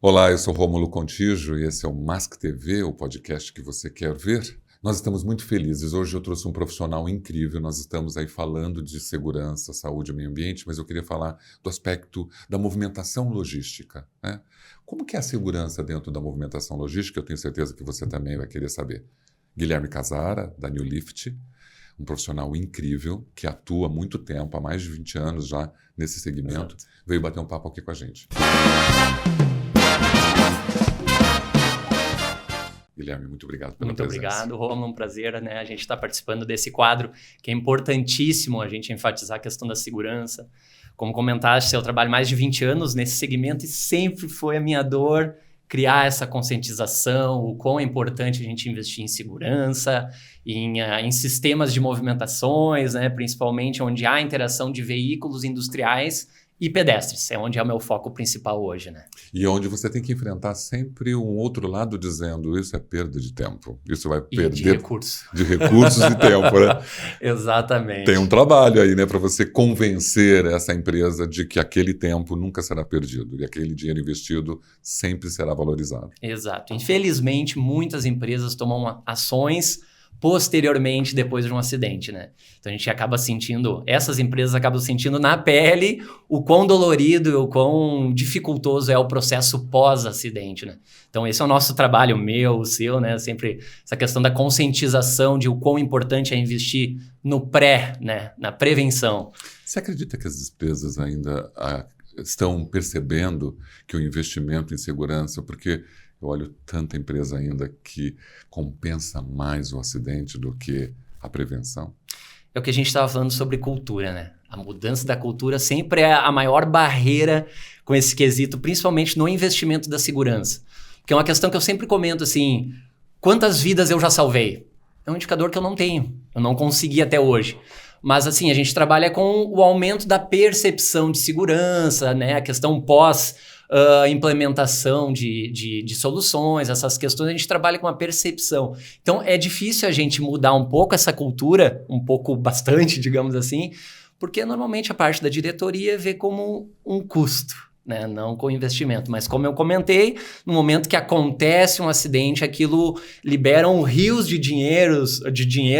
Olá, eu sou Rômulo Contígio e esse é o Mask TV, o podcast que você quer ver. Nós estamos muito felizes. Hoje eu trouxe um profissional incrível. Nós estamos aí falando de segurança, saúde e meio ambiente, mas eu queria falar do aspecto da movimentação logística, né? Como que é a segurança dentro da movimentação logística? Eu tenho certeza que você também vai querer saber. Guilherme Casara, da New Lift, um profissional incrível que atua há muito tempo, há mais de 20 anos já nesse segmento, veio bater um papo aqui com a gente. Guilherme, muito obrigado pela presença. Muito obrigado, Rômulo, um prazer, né? A gente está participando desse quadro que é importantíssimo a gente enfatizar a questão da segurança. Como comentaste, eu trabalho mais de 20 anos nesse segmento e sempre foi a minha dor criar essa conscientização, o quão é importante a gente investir em segurança, em sistemas de movimentações, né? Principalmente onde há interação de veículos industriais e pedestres, é onde é o meu foco principal hoje, né? E onde você tem que enfrentar sempre um outro lado dizendo isso é perda de tempo, isso vai perder... de recursos. De recursos e tempo, né? Exatamente. Tem um trabalho aí, né, para você convencer essa empresa de que aquele tempo nunca será perdido e aquele dinheiro investido sempre será valorizado. Exato. Infelizmente, muitas empresas tomam ações posteriormente depois de um acidente, né? Então a gente acaba sentindo, essas empresas acabam sentindo na pele o quão dolorido e o quão dificultoso é o processo pós-acidente, né? Então esse é o nosso trabalho, meu, o seu, né? Sempre essa questão da conscientização de o quão importante é investir no pré, né? Na prevenção. Você acredita que as empresas ainda estão percebendo que o investimento em segurança, porque eu olho tanta empresa ainda que compensa mais o acidente do que a prevenção? É o que a gente estava falando sobre cultura, né? A mudança da cultura sempre é a maior barreira com esse quesito, principalmente no investimento da segurança. Porque é uma questão que eu sempre comento assim, quantas vidas eu já salvei? É um indicador que eu não tenho, eu não consegui até hoje. Mas assim, a gente trabalha com o aumento da percepção de segurança, né? A questão implementação de soluções, essas questões, a gente trabalha com a percepção. Então, é difícil a gente mudar um pouco essa cultura, bastante, digamos assim, porque normalmente a parte da diretoria vê como um custo, né? Não com investimento. Mas como eu comentei, no momento que acontece um acidente, aquilo libera rios de dinheiro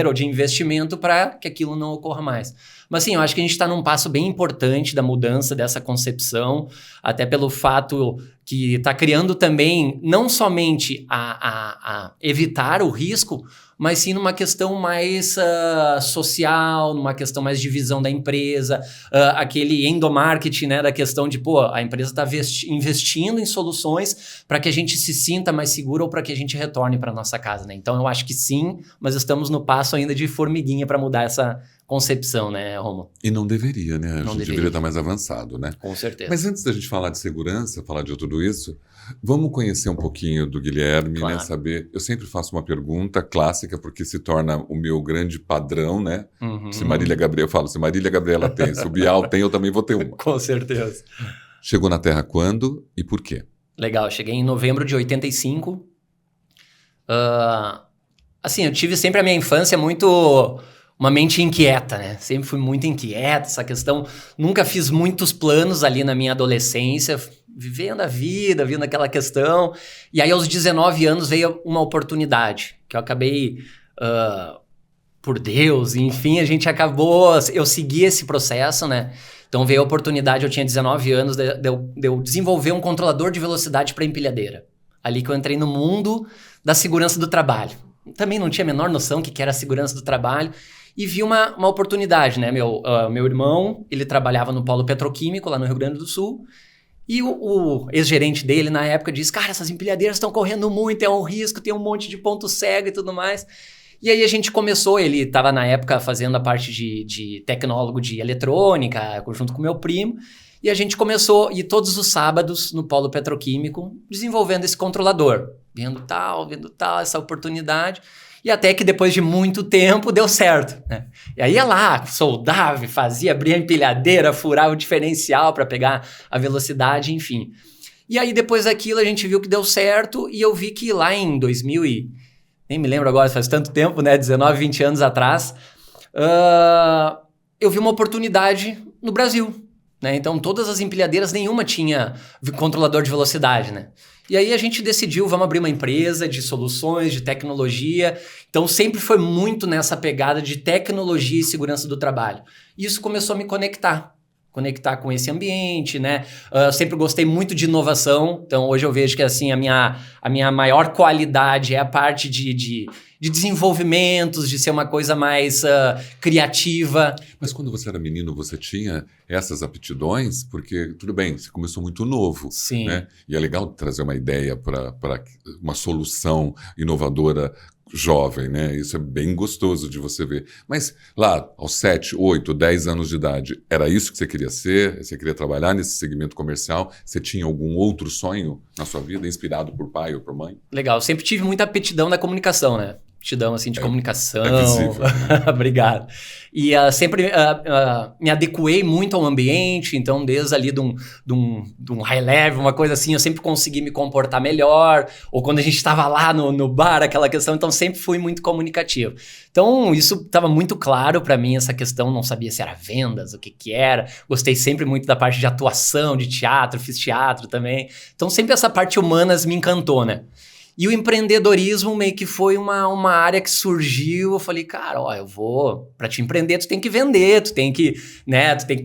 ou de investimento para que aquilo não ocorra mais. Mas sim, eu acho que a gente está num passo bem importante da mudança dessa concepção, até pelo fato que está criando também não somente a evitar o risco, mas sim numa questão mais social, numa questão mais de visão da empresa, aquele endomarketing, né, da questão de, a empresa está investindo em soluções para que a gente se sinta mais seguro ou para que a gente retorne para nossa casa, né? Então eu acho que sim, mas estamos no passo ainda de formiguinha para mudar essa concepção, né, Romulo? E não deveria, né? A gente deveria estar mais avançado, né? Com certeza. Mas antes da gente falar de segurança, falar de tudo isso, vamos conhecer um pouquinho do Guilherme, claro, né? Saber. Eu sempre faço uma pergunta clássica, porque se torna o meu grande padrão, né? Se Marília Gabriela tem, se o Bial tem, eu também vou ter uma. Com certeza. Chegou na Terra quando e por quê? Legal, eu cheguei em novembro de 85. Assim, eu tive sempre a minha infância uma mente inquieta, né? Sempre fui muito inquieta, essa questão. Nunca fiz muitos planos ali na minha adolescência, vivendo a vida, vivendo aquela questão. E aí, aos 19 anos, veio uma oportunidade, que eu acabei, por Deus, enfim, eu segui esse processo, né? Então, veio a oportunidade, eu tinha 19 anos, de eu desenvolver um controlador de velocidade para empilhadeira. Ali que eu entrei no mundo da segurança do trabalho. Também não tinha a menor noção que era a segurança do trabalho. E vi uma oportunidade, né? Meu irmão, ele trabalhava no polo petroquímico lá no Rio Grande do Sul. E o ex-gerente dele, na época, disse, cara, essas empilhadeiras estão correndo muito, é um risco, tem um monte de ponto cego e tudo mais. E aí a gente começou, ele estava na época fazendo a parte de tecnólogo de eletrônica, junto com meu primo. E a gente começou, e todos os sábados, no polo petroquímico, desenvolvendo esse controlador. Vendo tal, essa oportunidade. E até que depois de muito tempo deu certo, né? E aí ia lá, soldava, abria a empilhadeira, furava o diferencial para pegar a velocidade, enfim. E aí depois daquilo a gente viu que deu certo e eu vi que lá em 2000 nem me lembro agora, faz tanto tempo, né? 19, 20 anos atrás, eu vi uma oportunidade no Brasil. né? Então, todas as empilhadeiras, nenhuma tinha controlador de velocidade, né? E aí a gente decidiu, vamos abrir uma empresa de soluções, de tecnologia. Então, sempre foi muito nessa pegada de tecnologia e segurança do trabalho. E isso começou a me conectar com esse ambiente, né? Eu sempre gostei muito de inovação. Então, hoje eu vejo que assim, a minha maior qualidade é a parte de desenvolvimentos, de ser uma coisa mais criativa. Mas quando você era menino, você tinha essas aptidões? Porque, tudo bem, você começou muito novo. Sim. Né? E é legal trazer uma ideia para uma solução inovadora jovem, né? Isso é bem gostoso de você ver. Mas lá, aos 7, 8, 10 anos de idade, era isso que você queria ser? Você queria trabalhar nesse segmento comercial? Você tinha algum outro sonho na sua vida, inspirado por pai ou por mãe? Legal, eu sempre tive muita aptidão na comunicação, né? Aptidão assim, de comunicação. É visível. Obrigado. E sempre me adequei muito ao ambiente, então desde ali de um high level, uma coisa assim, eu sempre consegui me comportar melhor, ou quando a gente estava lá no bar, aquela questão, então sempre fui muito comunicativo. Então isso estava muito claro para mim, essa questão, não sabia se era vendas, o que era, gostei sempre muito da parte de atuação, de teatro, fiz teatro também, então sempre essa parte humanas me encantou, né? E o empreendedorismo meio que foi uma área que surgiu, eu falei, cara, para te empreender, tu tem que vender, tu tem que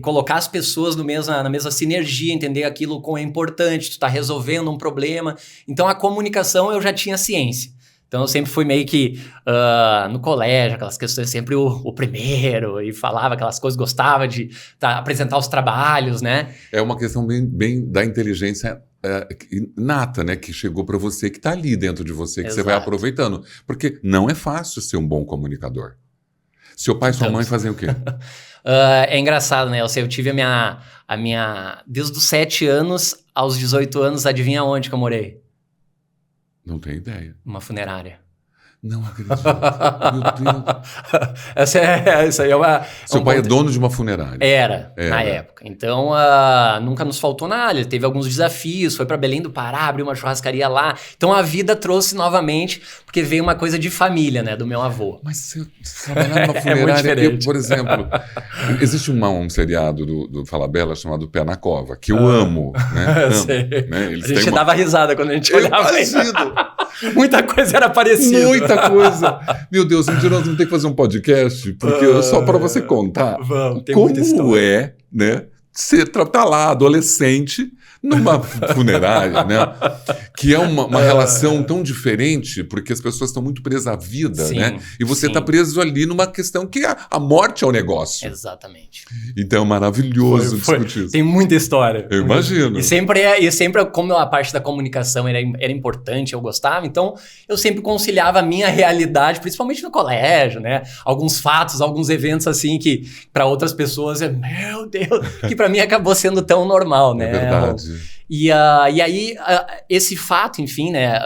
colocar as pessoas na mesma sinergia, entender aquilo como é importante, tu tá resolvendo um problema. Então a comunicação eu já tinha ciência. Então eu sempre fui meio que no colégio, aquelas questões, sempre o primeiro, e falava aquelas coisas, gostava de apresentar os trabalhos, né? É uma questão bem da inteligência inata, né? Que chegou para você, que está ali dentro de você, que Exato. Você vai aproveitando. Porque não é fácil ser um bom comunicador. Seu pai e sua mãe fazem o quê? É engraçado, né? Eu tive a minha... Desde os 7 anos aos 18 anos, adivinha onde que eu morei? Não tenho ideia. Uma funerária. Não acredito. Meu Deus. Essa aí é uma... Seu pai é dono de uma funerária. Era, na época. Então, nunca nos faltou nada. Ele teve alguns desafios, foi para Belém do Pará, abriu uma churrascaria lá. Então, a vida trouxe novamente, porque veio uma coisa de família, né, do meu avô. Mas você trabalhar numa funerária... Por exemplo, existe um seriado do Falabella chamado Pé na Cova, que eu amo, né? Sei. Né? A gente dava risada quando a gente olhava. Muita coisa era parecida. Muita coisa. Meu Deus, um dia nós vamos ter que fazer um podcast, porque só para você contar como é, né? Você tá lá, adolescente, numa funerária, né? Que é uma relação tão diferente, porque as pessoas estão muito presas à vida, sim, né? E você está preso ali numa questão que a morte é o negócio. Exatamente. Então é maravilhoso discutir isso. Tem muita história. Eu imagino. E sempre como a parte da comunicação era importante, eu gostava, então eu sempre conciliava a minha realidade, principalmente no colégio, né? Alguns fatos, alguns eventos assim que para outras pessoas meu Deus, que para mim acabou sendo tão normal, né? É verdade. E aí, esse fato, enfim, né?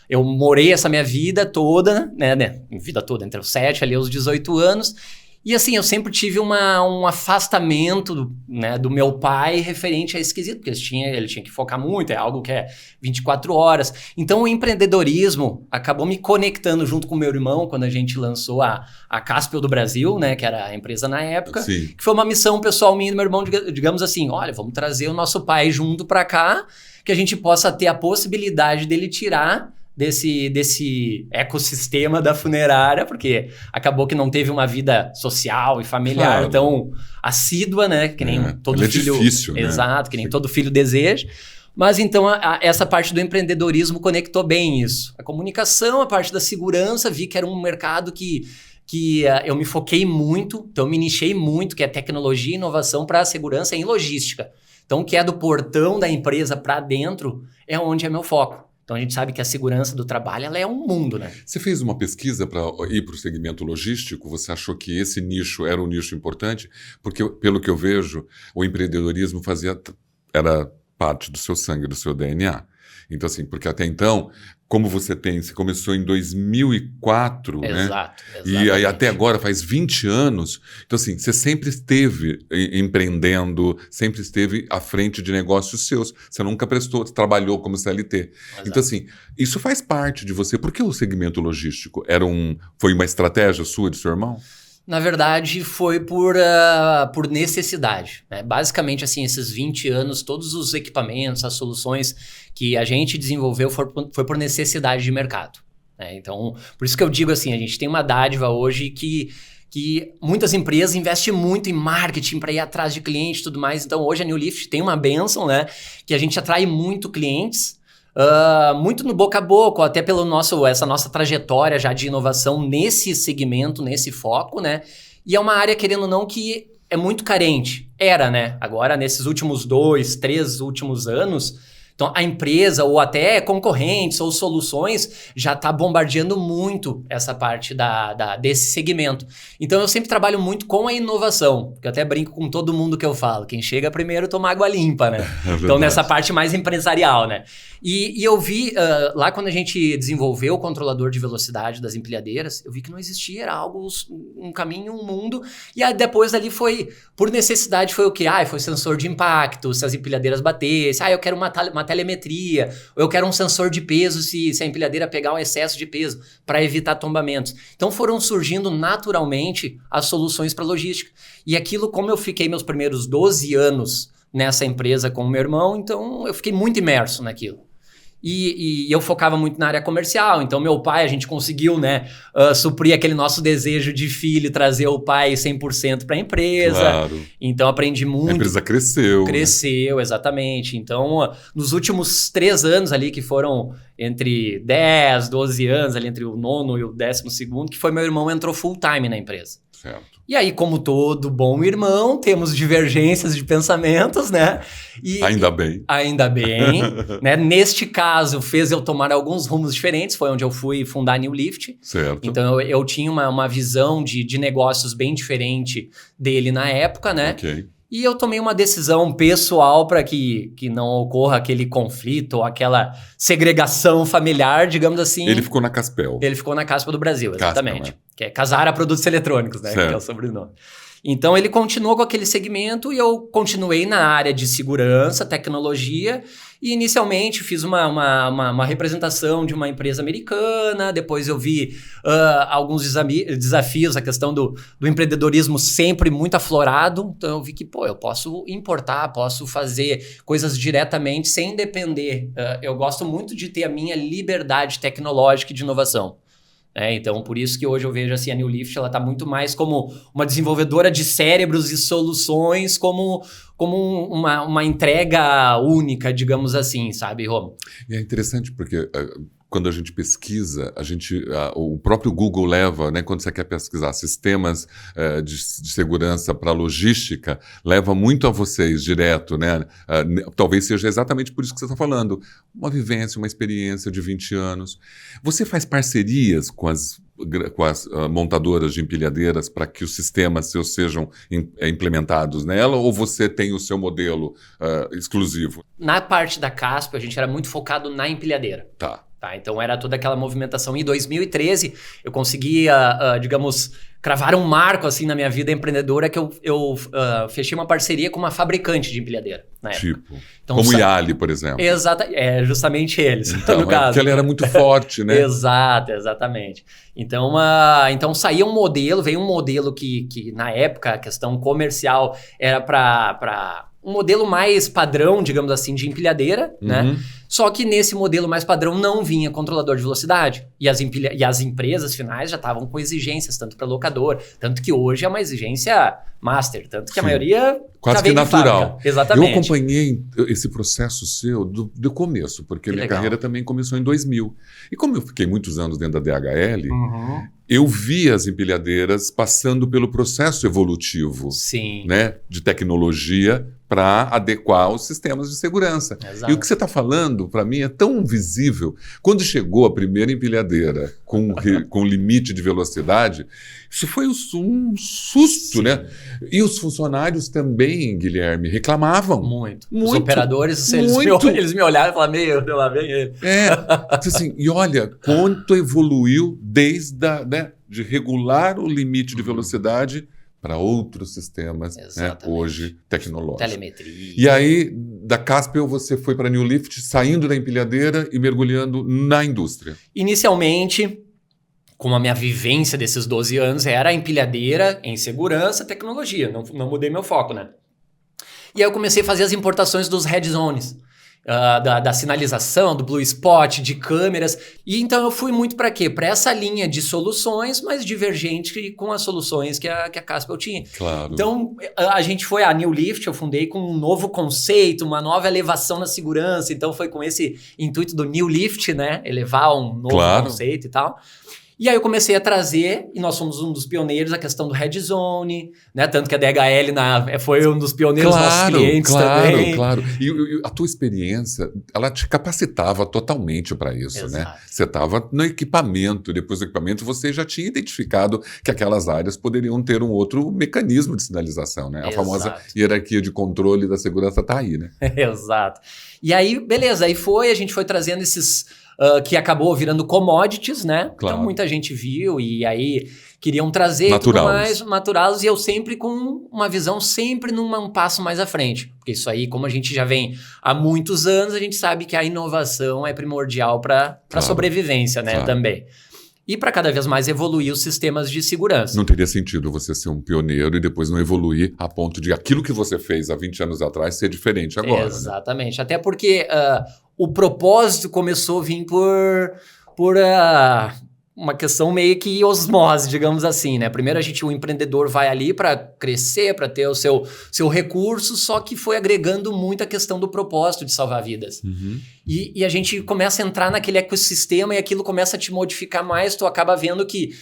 Eu morei essa minha vida toda, né? Vida toda, entre os 7 ali aos 18 anos. E assim, eu sempre tive um afastamento, né, do meu pai referente a esse quesito, porque ele tinha que focar muito, é algo que é 24 horas. Então o empreendedorismo acabou me conectando junto com o meu irmão, quando a gente lançou a Caspiel do Brasil, né, que era a empresa na época, Sim. que foi uma missão pessoal minha e do meu irmão, digamos assim, olha, vamos trazer o nosso pai junto para cá, que a gente possa ter a possibilidade dele tirar desse ecossistema da funerária, porque acabou que não teve uma vida social e familiar tão assídua, né? Que nem todo filho... É difícil, né? Exato, que nem todo filho deseja. Mas então essa parte do empreendedorismo conectou bem isso. A comunicação, a parte da segurança, vi que era um mercado que eu me foquei muito, então eu me nichei muito, que é tecnologia e inovação para a segurança em logística. Então o que é do portão da empresa para dentro é onde é meu foco. Então a gente sabe que a segurança do trabalho ela é um mundo, né? Você fez uma pesquisa para ir para o segmento logístico? Você achou que esse nicho era um nicho importante? Porque, pelo que eu vejo, o empreendedorismo era parte do seu sangue, do seu DNA. Então, assim, porque até então, como você começou em 2004, Exato, né? E aí até agora faz 20 anos. Então, assim, você sempre esteve empreendendo, sempre esteve à frente de negócios seus. Você nunca trabalhou como CLT. Exato. Então, assim, isso faz parte de você. Por que o segmento logístico foi uma estratégia sua, de seu irmão? Na verdade, foi por necessidade, né? Basicamente, assim, esses 20 anos, todos os equipamentos, as soluções que a gente desenvolveu foi por necessidade de mercado, né? Então, por isso que eu digo assim, a gente tem uma dádiva hoje que muitas empresas investem muito em marketing para ir atrás de clientes e tudo mais. Então, hoje a New Lift tem uma bênção, né? Que a gente atrai muito clientes, muito no boca a boca, até pela essa nossa trajetória já de inovação nesse segmento, nesse foco, né? E é uma área, querendo ou não, que é muito carente. Era, né? Agora, nesses últimos 2, 3 últimos anos, então a empresa ou até concorrentes ou soluções já está bombardeando muito essa parte desse segmento. Então eu sempre trabalho muito com a inovação, porque eu até brinco com todo mundo que eu falo, quem chega primeiro toma água limpa, né? Então nessa parte mais empresarial, né? E eu vi, lá quando a gente desenvolveu o controlador de velocidade das empilhadeiras, eu vi que não existia, era algo, um caminho, um mundo, e aí depois ali foi, por necessidade, foi o quê? Foi sensor de impacto, se as empilhadeiras batessem, eu quero uma telemetria, ou eu quero um sensor de peso se a empilhadeira pegar um excesso de peso, para evitar tombamentos. Então foram surgindo naturalmente as soluções para logística. E aquilo, como eu fiquei meus primeiros 12 anos nessa empresa com o meu irmão, então eu fiquei muito imerso naquilo. E eu focava muito na área comercial, então meu pai, a gente conseguiu, né, suprir aquele nosso desejo de filho, trazer o pai 100% para a empresa. Claro. Então aprendi muito. A empresa cresceu. Cresceu, né? Exatamente. Então, nos últimos 3 anos ali, que foram entre 10, 12 anos, ali entre o 9º e o 12º, que foi meu irmão, entrou full time na empresa. Certo. E aí, como todo bom irmão, temos divergências de pensamentos, né? Ainda bem. Ainda bem. Né? Neste caso, fez eu tomar alguns rumos diferentes. Foi onde eu fui fundar a New Lift. Certo. Então, eu tinha uma visão de negócios bem diferente dele na época, né? Ok. E eu tomei uma decisão pessoal para que não ocorra aquele conflito ou aquela segregação familiar, digamos assim. Ele ficou na Caspel. Ele ficou na Caspa do Brasil, exatamente. Caspel, né? Que é Casara Produtos Eletrônicos, né? Certo. Que é o sobrenome. Então, ele continuou com aquele segmento e eu continuei na área de segurança, tecnologia, e inicialmente fiz uma representação de uma empresa americana, depois eu vi alguns desafios, a questão do empreendedorismo sempre muito aflorado, então eu vi que, eu posso importar, posso fazer coisas diretamente sem depender. Eu gosto muito de ter a minha liberdade tecnológica e de inovação. Então, por isso que hoje eu vejo assim, a New Lift está muito mais como uma desenvolvedora de cérebros e soluções, como uma entrega única, digamos assim, sabe, Romo? E é interessante porque quando a gente pesquisa, o próprio Google leva, né, quando você quer pesquisar sistemas de segurança para logística, leva muito a vocês direto, né? Talvez seja exatamente por isso que você está falando. Uma vivência, uma experiência de 20 anos. Você faz parcerias com as montadoras de empilhadeiras para que os sistemas seus sejam implementados nela, ou você tem o seu modelo exclusivo? Na parte da Caspa, a gente era muito focado na empilhadeira. Tá, então era toda aquela movimentação. Em 2013, eu consegui, digamos, cravar um marco assim na minha vida empreendedora, que eu fechei uma parceria com uma fabricante de empilhadeira na época. Tipo, então, como Yali, por exemplo. Exato, justamente eles, então, no caso. Porque ela era muito forte, né? Exato, exatamente. Então saía um modelo, veio um modelo que na época, a questão comercial era para um modelo mais padrão, digamos assim, de empilhadeira, né? Só que nesse modelo mais padrão não vinha controlador de velocidade. E as empresas finais já estavam com exigências, tanto para locador, tanto que hoje é uma exigência master, tanto que a maioria quase que natural. Exatamente. Eu acompanhei esse processo seu do começo, porque minha carreira também começou em 2000. E como eu fiquei muitos anos dentro da DHL, eu vi as empilhadeiras passando pelo processo evolutivo, né, de tecnologia para adequar os sistemas de segurança. Exato. E o que você está falando, para mim, é tão visível. Quando chegou a primeira empilhadeira com limite de velocidade, isso foi um susto, né? E os funcionários também, Guilherme, reclamavam. Muito. Os operadores, eles me olharam e falaram, meu Deus, lá vem ele. Assim, e olha quanto evoluiu desde de regular o limite de velocidade para outros sistemas, né, hoje tecnológicos. Telemetria. E aí, da Caspel, você foi para a New Lift, saindo da empilhadeira e mergulhando na indústria. Inicialmente, como a minha vivência desses 12 anos era empilhadeira em segurança, tecnologia, não mudei meu foco, né? E aí eu comecei a fazer as importações dos red zones, da sinalização, do blue spot, de câmeras. E então eu fui muito para quê? Para essa linha de soluções, mas divergente com as soluções que a Caspel tinha. Claro. Então a gente foi a New Lift, eu fundei com um novo conceito, uma nova elevação na segurança. Então foi com esse intuito do New Lift, né? Elevar um novo conceito e tal. E aí eu comecei a trazer, e nós fomos um dos pioneiros, a questão do Red Zone, né? Tanto que a DHL foi um dos pioneiros dos nossos clientes também. Claro. E a tua experiência, ela te capacitava totalmente para isso, Exato. né? Você estava no equipamento, depois do equipamento você já tinha identificado que aquelas áreas poderiam ter um outro mecanismo de sinalização, né? A famosa hierarquia de controle da segurança está aí, né? Exato. E aí, beleza, a gente foi trazendo esses... que acabou virando commodities, né? Claro. Então muita gente viu e aí queriam trazer maturá-los, e eu sempre com uma visão sempre um passo mais à frente. Porque isso aí, como a gente já vem há muitos anos, a gente sabe que a inovação é primordial para a sobrevivência, né? Também. E para cada vez mais evoluir os sistemas de segurança. Não teria sentido você ser um pioneiro e depois não evoluir a ponto de aquilo que você fez há 20 anos atrás ser diferente agora. Exatamente. Né? Até porque o propósito começou a vir por uma questão meio que osmose, digamos assim, né? Primeiro o empreendedor vai ali para crescer, para ter o seu recurso, só que foi agregando muito a questão do propósito de salvar vidas. Uhum. E a gente começa a entrar naquele ecossistema e aquilo começa a te modificar mais, tu acaba vendo que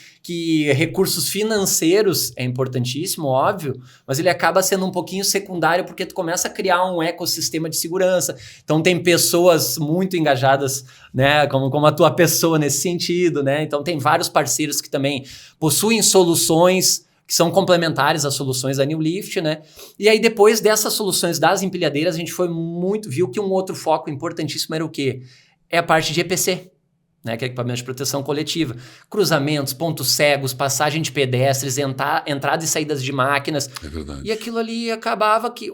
recursos financeiros é importantíssimo, óbvio, mas ele acaba sendo um pouquinho secundário porque tu começa a criar um ecossistema de segurança. Então tem pessoas muito engajadas, né, como a tua pessoa nesse sentido, né? Então tem vários parceiros que também possuem soluções que são complementares às soluções da New Lift, né? E aí depois dessas soluções das empilhadeiras, a gente viu que um outro foco importantíssimo era o quê? É a parte de EPC. Né, que é equipamento de proteção coletiva. Cruzamentos, pontos cegos, passagem de pedestres, entrada e saídas de máquinas. É verdade. E aquilo ali acabava que,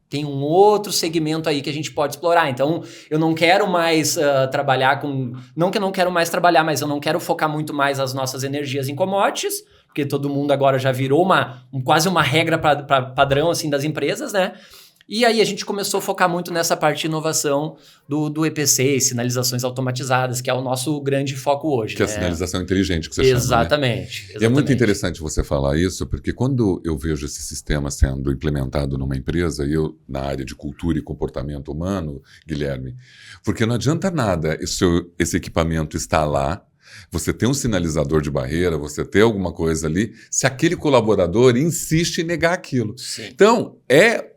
tem um outro segmento aí que a gente pode explorar. Então, eu não quero mais trabalhar com... Não que eu não quero mais trabalhar, mas eu não quero focar muito mais as nossas energias em commodities, porque todo mundo agora já virou quase uma regra padrão assim, das empresas, né? E aí a gente começou a focar muito nessa parte de inovação do EPC, sinalizações automatizadas, que é o nosso grande foco hoje. Que é a sinalização inteligente que você chama, né? Exatamente. E é muito interessante você falar isso, porque quando eu vejo esse sistema sendo implementado numa empresa, e eu na área de cultura e comportamento humano, Guilherme, porque não adianta nada esse equipamento estar lá, você tem um sinalizador de barreira, você tem alguma coisa ali, se aquele colaborador insiste em negar aquilo. Sim. Então, é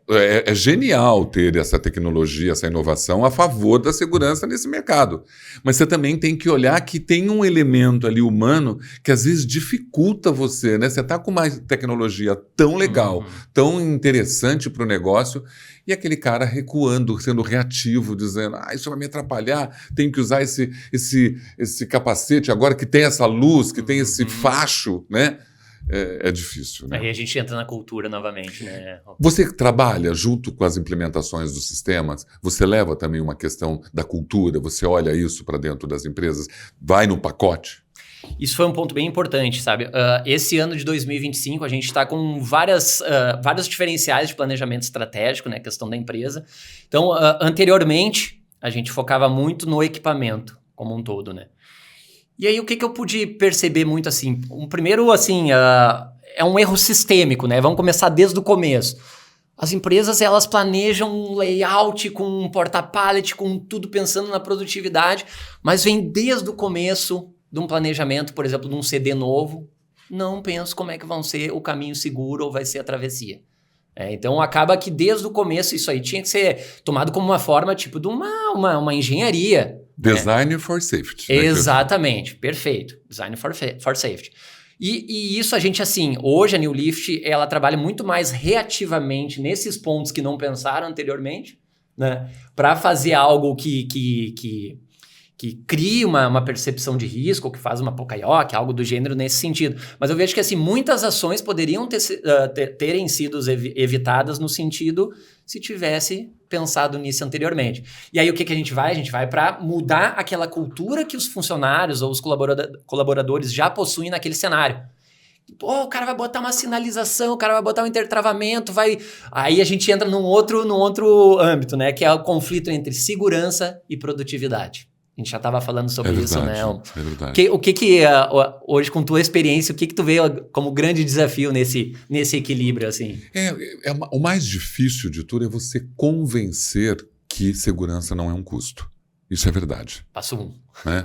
genial ter essa tecnologia, essa inovação a favor da segurança nesse mercado. Mas você também tem que olhar que tem um elemento ali humano que às vezes dificulta você, né? Você está com uma tecnologia tão legal, tão interessante para o negócio, e aquele cara recuando, sendo reativo, dizendo, isso vai me atrapalhar, tenho que usar esse capacete agora que tem essa luz, que tem esse facho, né? É difícil, né? Aí a gente entra na cultura novamente, né? Você trabalha junto com as implementações dos sistemas, você leva também uma questão da cultura, você olha isso para dentro das empresas, vai no pacote? Isso foi um ponto bem importante, sabe? Esse ano de 2025 a gente está com vários diferenciais de planejamento estratégico, né? Questão da empresa. Então, anteriormente, a gente focava muito no equipamento como um todo, né? E aí, o que eu pude perceber muito, assim? Primeiro, assim, é um erro sistêmico, né? Vamos começar desde o começo. As empresas, elas planejam um layout com um porta-pallet, com tudo pensando na produtividade, mas vem desde o começo de um planejamento, por exemplo, de um CD novo, não penso como é que vão ser o caminho seguro ou vai ser a travessia. Então, acaba que desde o começo isso aí tinha que ser tomado como uma forma, tipo, de uma engenharia. Design for safety. Exatamente, perfeito. Design for safety. E isso a gente, assim, hoje a New Lift, ela trabalha muito mais reativamente nesses pontos que não pensaram anteriormente, né? Para fazer algo que cria uma percepção de risco, ou que faz uma pocaioque, algo do gênero nesse sentido. Mas eu vejo que assim, muitas ações poderiam terem sido evitadas no sentido se tivesse pensado nisso anteriormente. E aí o que a gente vai? A gente vai para mudar aquela cultura que os funcionários ou os colaboradores já possuem naquele cenário. Pô, o cara vai botar uma sinalização, o cara vai botar um intertravamento, vai... Aí a gente entra num outro âmbito, né? Que é o conflito entre segurança e produtividade. A gente já estava falando sobre isso, né? É verdade. Hoje, com tua experiência, o que tu vê como grande desafio nesse equilíbrio, assim? O mais difícil de tudo é você convencer que segurança não é um custo. Isso é verdade. Passo 1. Né?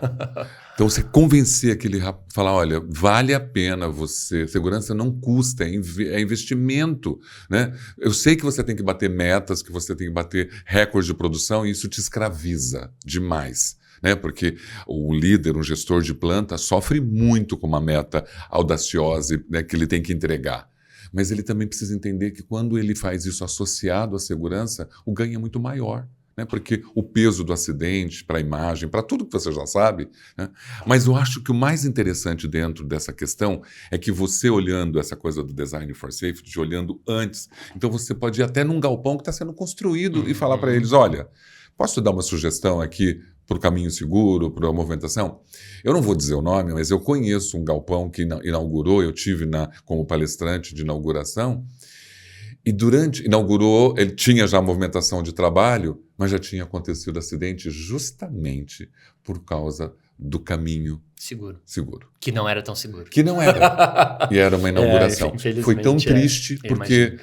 Então, você convencer aquele rapaz, falar, olha, vale a pena você... Segurança não custa, é investimento. Né? Eu sei que você tem que bater metas, que você tem que bater recordes de produção, e isso te escraviza demais. Né? Porque o líder, um gestor de planta, sofre muito com uma meta audaciosa, né, que ele tem que entregar. Mas ele também precisa entender que quando ele faz isso associado à segurança, o ganho é muito maior. Né? Porque o peso do acidente, para a imagem, para tudo que você já sabe. Né? Mas eu acho que o mais interessante dentro dessa questão é que você olhando essa coisa do Design for Safety, olhando antes, então você pode ir até num galpão que está sendo construído e falar para eles, olha, posso dar uma sugestão aqui para o caminho seguro, para a movimentação? Eu não vou dizer o nome, mas eu conheço um galpão que inaugurou, eu tive como palestrante de inauguração, e inaugurou, ele tinha já movimentação de trabalho, mas já tinha acontecido acidente justamente por causa do caminho seguro. Que não era tão seguro. Que não era. E era uma inauguração. Foi tão triste porque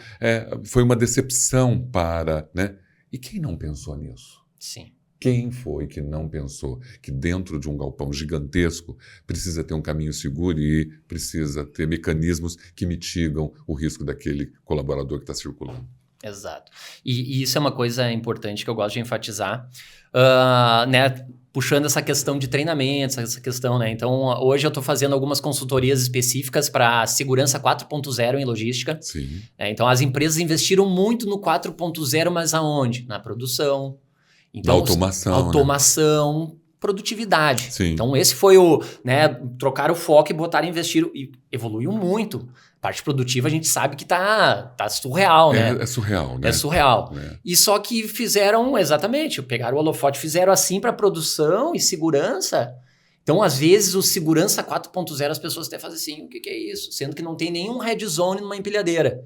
foi uma decepção para... Né? E quem não pensou nisso? Sim. Quem foi que não pensou que dentro de um galpão gigantesco precisa ter um caminho seguro e precisa ter mecanismos que mitigam o risco daquele colaborador que está circulando? Exato. E isso é uma coisa importante que eu gosto de enfatizar, né? Puxando essa questão de treinamento, essa questão, né? Então, hoje eu estou fazendo algumas consultorias específicas para segurança 4.0 em logística. Sim. Então, as empresas investiram muito no 4.0, mas aonde? Na produção. Então, automação, produtividade. Sim. Então, esse foi trocar o foco e botar investir, e evoluiu muito. A parte produtiva a gente sabe que tá surreal, né? É surreal, né? É surreal. É. E só que fizeram, exatamente, pegaram o holofote, fizeram assim para produção e segurança. Então, às vezes, o segurança 4.0, as pessoas até fazem assim, o que é isso? Sendo que não tem nenhum red zone numa empilhadeira.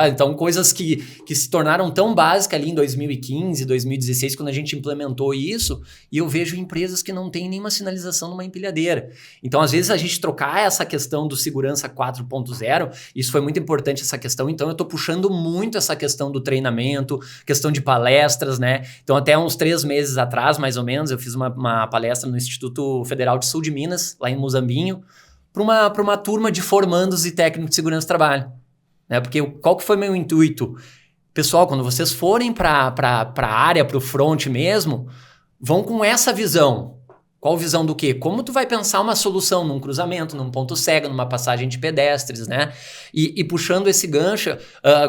Então, coisas que se tornaram tão básicas ali em 2015, 2016, quando a gente implementou isso, e eu vejo empresas que não têm nenhuma sinalização numa empilhadeira. Então, às vezes, a gente trocar essa questão do segurança 4.0, isso foi muito importante, essa questão. Então, eu estou puxando muito essa questão do treinamento, questão de palestras, né? Então, até uns 3 meses atrás, mais ou menos, eu fiz uma palestra no Instituto Federal de Sul de Minas, lá em Muzambinho, para uma turma de formandos e técnicos de segurança do trabalho. Porque qual que foi meu intuito? Pessoal, quando vocês forem para a área, para o front mesmo, vão com essa visão. Qual visão do quê? Como tu vai pensar uma solução num cruzamento, num ponto cego, numa passagem de pedestres, né? E puxando esse gancho,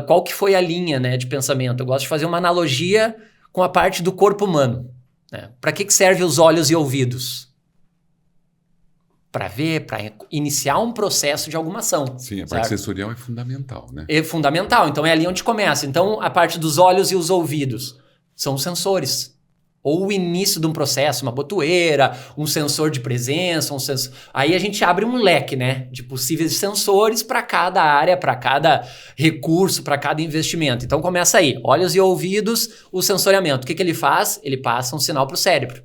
qual que foi a linha, né, de pensamento? Eu gosto de fazer uma analogia com a parte do corpo humano. Né? Para que servem os olhos e ouvidos? Para ver, para iniciar um processo de alguma ação. Sim, a parte sensorial é fundamental, né? É fundamental, então é ali onde começa. Então, a parte dos olhos e os ouvidos são os sensores. Ou o início de um processo, uma botoeira, um sensor de presença, Aí a gente abre um leque, né, de possíveis sensores para cada área, para cada recurso, para cada investimento. Então começa aí, olhos e ouvidos, o sensoriamento. O que ele faz? Ele passa um sinal para o cérebro.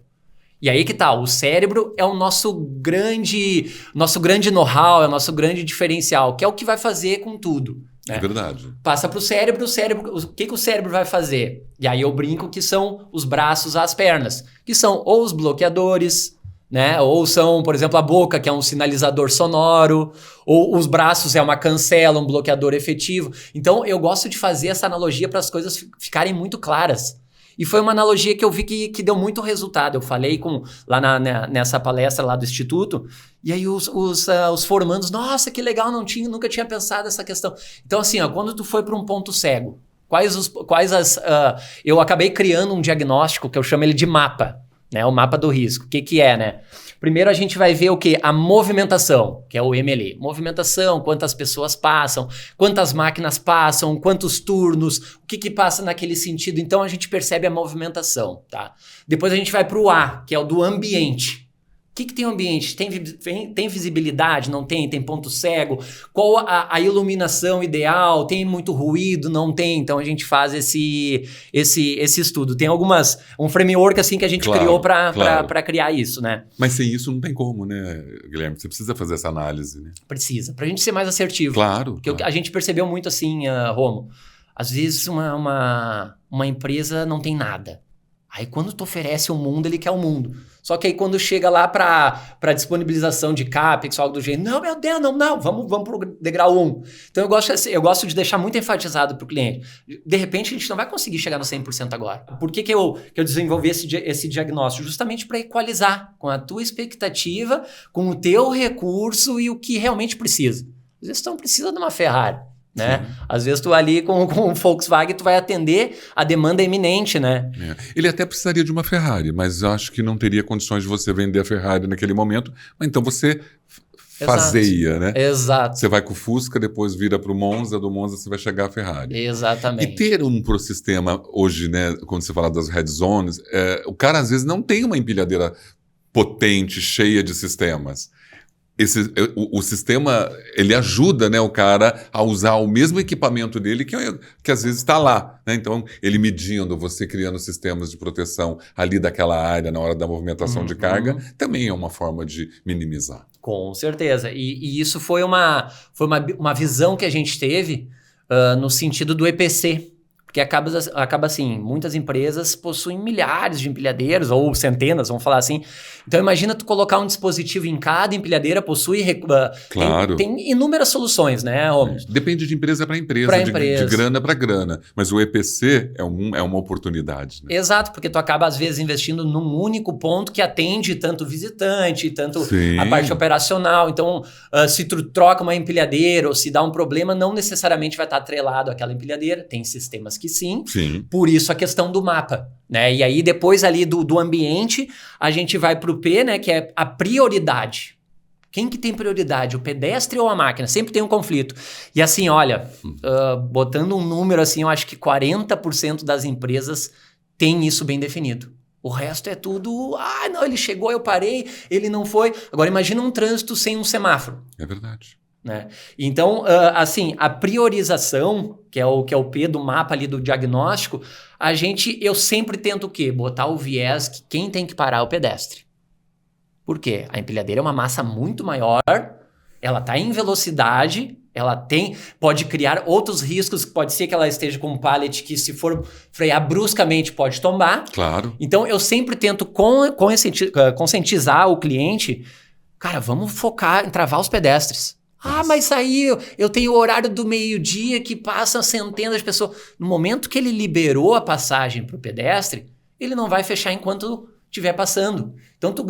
E aí que tá, o cérebro é o nosso grande know-how, é o nosso grande diferencial, que é o que vai fazer com tudo. Né? É verdade. Passa para o cérebro, o que o cérebro vai fazer? E aí eu brinco que são os braços às pernas, que são ou os bloqueadores, né? Ou são, por exemplo, a boca, que é um sinalizador sonoro, ou os braços é uma cancela, um bloqueador efetivo. Então eu gosto de fazer essa analogia para as coisas ficarem muito claras. E foi uma analogia que eu vi que deu muito resultado. Eu falei lá nessa palestra lá do Instituto, e aí os formandos, nossa, que legal, nunca tinha pensado nessa questão. Então, assim, quando tu foi para um ponto cego, eu acabei criando um diagnóstico que eu chamo ele de mapa, né? O mapa do risco. O que é, né? Primeiro a gente vai ver o quê? A movimentação, que é o MLE. Movimentação, quantas pessoas passam, quantas máquinas passam, quantos turnos, o que passa naquele sentido. Então a gente percebe a movimentação, tá? Depois a gente vai para o A, que é o do ambiente. O que tem o ambiente? Tem visibilidade? Não tem? Tem ponto cego? Qual a iluminação ideal? Tem muito ruído? Não tem? Então a gente faz esse estudo. Tem um framework assim que a gente criou para criar isso, né? Mas sem isso não tem como, né, Guilherme? Você precisa fazer essa análise, né? Precisa, para a gente ser mais assertivo. Claro. Porque a gente percebeu muito assim, Romo, às vezes uma empresa não tem nada. Aí quando tu oferece o mundo, ele quer o mundo. Só que aí quando chega lá para disponibilização de CAPEX, algo do jeito, não, meu Deus, não, vamos pro degrau 1. Então eu gosto de deixar muito enfatizado para o cliente. De repente a gente não vai conseguir chegar no 100% agora. Por que eu desenvolvi esse diagnóstico? Justamente para equalizar com a tua expectativa, com o teu recurso e o que realmente precisa. Às vezes tu não precisa de uma Ferrari. Né? Às vezes tu ali com o Volkswagen tu vai atender a demanda iminente, né? Ele até precisaria de uma Ferrari, mas eu acho que não teria condições de você vender a Ferrari naquele momento. Mas então você faseia, né? Exato. Você vai com o Fusca, depois vira para o Monza, do Monza você vai chegar à Ferrari. Exatamente. E ter um processistema hoje, né? Quando você fala das red zones, o cara às vezes não tem uma empilhadeira potente, cheia de sistemas. O sistema, ele ajuda, né, o cara a usar o mesmo equipamento dele que às vezes está lá, né? Então, ele medindo, você criando sistemas de proteção ali daquela área na hora da movimentação de carga, também é uma forma de minimizar. Com certeza. E isso foi uma visão que a gente teve no sentido do EPC. Porque acaba assim, muitas empresas possuem milhares de empilhadeiras, ou centenas, vamos falar assim. Então imagina tu colocar um dispositivo em cada empilhadeira, possui... Claro. Tem inúmeras soluções, né, Romulo? Depende de empresa para empresa, de grana para grana. Mas o EPC é uma oportunidade. Né? Exato, porque tu acaba às vezes investindo num único ponto que atende tanto o visitante, tanto a parte operacional. Então, se tu troca uma empilhadeira ou se dá um problema, não necessariamente vai estar atrelado àquela empilhadeira. Tem sistemas que sim. Por isso a questão do mapa, né? E aí depois ali do ambiente, a gente vai para o P, né? Que é a prioridade. Quem que tem prioridade? O pedestre ou a máquina? Sempre tem um conflito. E assim, olha, botando um número assim, eu acho que 40% das empresas tem isso bem definido. O resto é tudo, não, ele chegou, eu parei, ele não foi. Agora imagina um trânsito sem um semáforo. É verdade. Né? Então, assim, a priorização, que é o P do mapa ali do diagnóstico, eu sempre tento o quê? Botar o viés que quem tem que parar é o pedestre. Por quê? A empilhadeira é uma massa muito maior, ela está em velocidade, pode criar outros riscos, pode ser que ela esteja com um pallet que se for frear bruscamente pode tombar. Claro. Então, eu sempre tento conscientizar o cliente, cara, vamos focar em travar os pedestres. Mas aí eu tenho o horário do meio-dia que passam centenas de pessoas. No momento que ele liberou a passagem para o pedestre, ele não vai fechar enquanto estiver passando. Então tu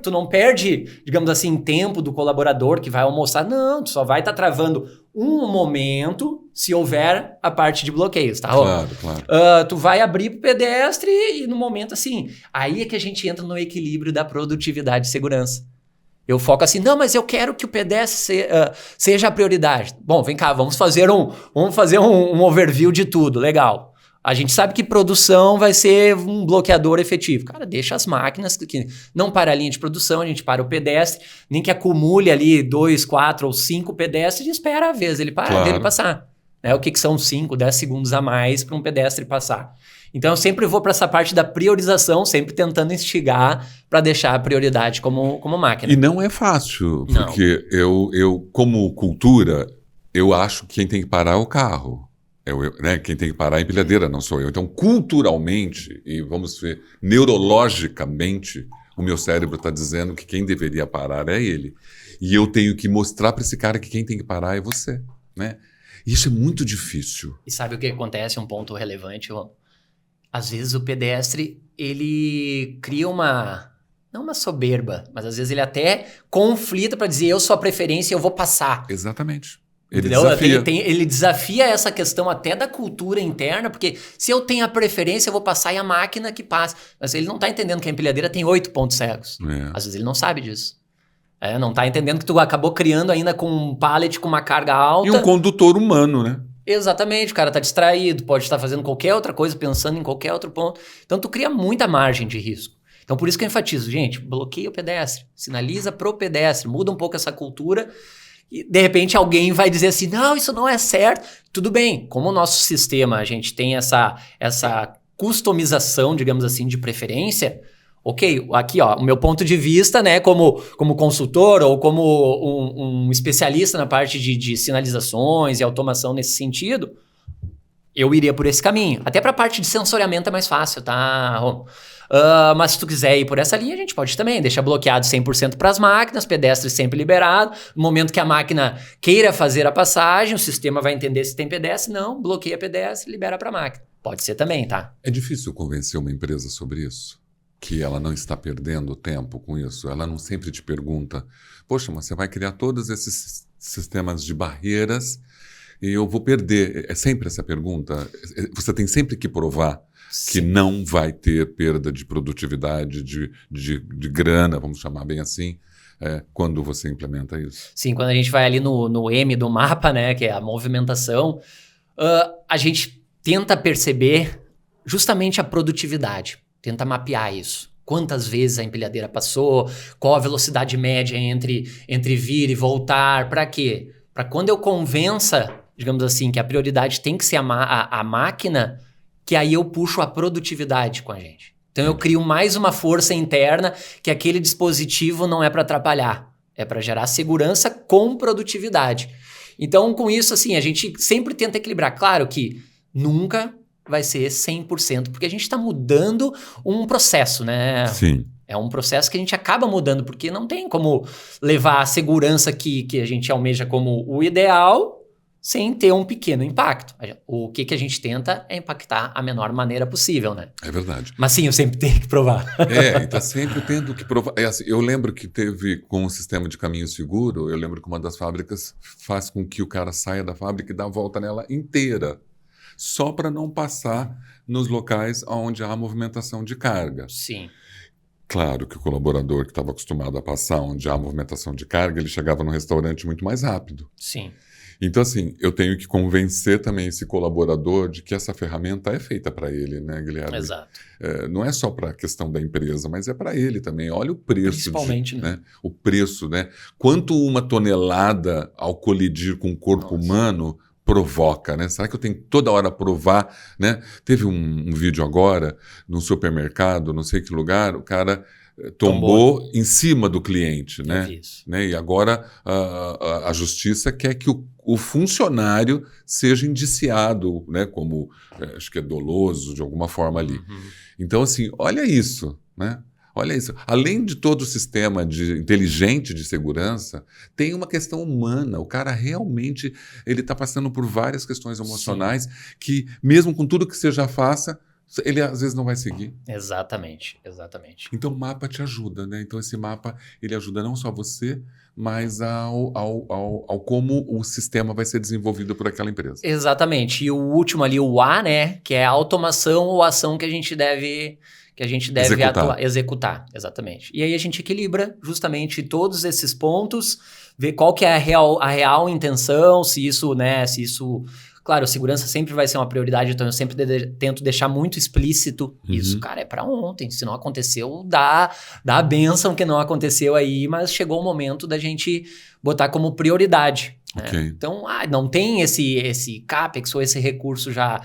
tu não perde, digamos assim, tempo do colaborador que vai almoçar. Não, tu só vai estar travando um momento se houver a parte de bloqueios, tá? Claro. Tu vai abrir para o pedestre e no momento assim, aí é que a gente entra no equilíbrio da produtividade e segurança. Eu foco assim, não, mas eu quero que o pedestre seja a prioridade. Bom, vem cá, vamos fazer um overview de tudo, legal. A gente sabe que produção vai ser um bloqueador efetivo. Cara, deixa as máquinas, que não para a linha de produção, a gente para o pedestre, nem que acumule ali 2, 4 ou 5 pedestres e espera a vez dele passar. Né? O que são 5, 10 segundos a mais para um pedestre passar. Então eu sempre vou para essa parte da priorização, sempre tentando instigar para deixar a prioridade como máquina. E não é fácil, porque eu como cultura, eu acho que quem tem que parar é o carro. Né? Quem tem que parar é a empilhadeira, não sou eu. Então, culturalmente, e vamos ver, neurologicamente, o meu cérebro está dizendo que quem deveria parar é ele. E eu tenho que mostrar para esse cara que quem tem que parar é você. Né? Isso é muito difícil. E sabe o que acontece? Um ponto relevante, João. Às vezes o pedestre, ele cria não uma soberba, mas às vezes ele até conflita para dizer eu sou a preferência e eu vou passar. Exatamente. Ele Entendeu? desafia. Ele desafia essa questão até da cultura interna, porque se eu tenho a preferência, eu vou passar e a máquina que passa. Mas ele não está entendendo que a empilhadeira tem 8 pontos cegos. Às vezes ele não sabe disso. Não está entendendo que tu acabou criando ainda com um pallet com uma carga alta. E um condutor humano, né? Exatamente, o cara está distraído, pode estar fazendo qualquer outra coisa, pensando em qualquer outro ponto. Então tu cria muita margem de risco. Então por isso que eu enfatizo, gente, bloqueia o pedestre, sinaliza pro pedestre, muda um pouco essa cultura. E, de repente, alguém vai dizer assim, não, isso não é certo. Tudo bem, como o nosso sistema, a gente tem essa customização, digamos assim, de preferência, ok, aqui, ó, o meu ponto de vista, né, como consultor ou como um especialista na parte de sinalizações e automação nesse sentido, eu iria por esse caminho. Até para a parte de sensoriamento é mais fácil, tá, Romo? Mas se tu quiser ir por essa linha, a gente pode também. Deixa bloqueado 100% para as máquinas, pedestre sempre liberado. No momento que a máquina queira fazer a passagem, o sistema vai entender se tem pedestre. Não, bloqueia pedestre, libera para a máquina. Pode ser também, tá? É difícil convencer uma empresa sobre isso? Que ela não está perdendo tempo com isso? Ela não sempre te pergunta, poxa, mas você vai criar todos esses sistemas de barreiras e eu vou perder. É sempre essa pergunta? Você tem sempre que provar que não vai ter perda de produtividade, de grana, vamos chamar bem assim, quando você implementa isso? Sim, quando a gente vai ali no M do mapa, né, que é a movimentação, a gente tenta perceber justamente a produtividade, tenta mapear isso. Quantas vezes a empilhadeira passou, qual a velocidade média entre vir e voltar, para quê? Para quando eu convença, digamos assim, que a prioridade tem que ser a máquina, que aí eu puxo a produtividade com a gente. Então eu crio mais uma força interna que aquele dispositivo não é para atrapalhar, é para gerar segurança com produtividade. Então com isso, assim, a gente sempre tenta equilibrar. Claro que nunca vai ser 100%, porque a gente está mudando um processo, né? Sim. É um processo que a gente acaba mudando, porque não tem como levar a segurança que a gente almeja como o ideal sem ter um pequeno impacto. O que a gente tenta é impactar a menor maneira possível, né? É verdade. Mas sim, eu sempre tenho que provar. E tá sempre tendo que provar. Assim, eu lembro que teve com o sistema de caminho seguro, eu lembro que uma das fábricas faz com que o cara saia da fábrica e dá a volta nela inteira, só para não passar nos locais onde há movimentação de carga. Sim. Claro que o colaborador que estava acostumado a passar onde há movimentação de carga, ele chegava no restaurante muito mais rápido. Sim. Então, assim, eu tenho que convencer também esse colaborador de que essa ferramenta é feita para ele, né, Guilherme? Exato. Não é só para a questão da empresa, mas é para ele também. Olha o preço. Principalmente, né? O preço, né? Quanto uma tonelada, ao colidir com o corpo humano, provoca, né? Será que eu tenho que toda hora provar, né? Teve um vídeo agora, num supermercado, não sei que lugar, o cara tombou em cima do cliente, né? E agora a justiça quer que o funcionário seja indiciado, né? Como, acho que é doloso de alguma forma ali. Então, assim, olha isso, né? Olha isso. Além de todo o sistema inteligente de segurança, tem uma questão humana. O cara realmente ele está passando por várias questões emocionais que, mesmo com tudo que você já faça, ele às vezes não vai seguir. Exatamente. Então o mapa te ajuda, né? Então esse mapa ele ajuda não só você, mas ao como o sistema vai ser desenvolvido por aquela empresa. Exatamente. E o último ali, o A, né? Que é a automação ou ação que a gente deve executar. Exatamente. E aí a gente equilibra justamente todos esses pontos, ver qual que é a real intenção, se isso. Claro, segurança sempre vai ser uma prioridade, então eu sempre tento deixar muito explícito isso. Cara, é para ontem. Se não aconteceu, dá a bênção que não aconteceu aí, mas chegou o momento da gente botar como prioridade. Okay. Né? Então, não tem esse CAPEX ou esse recurso já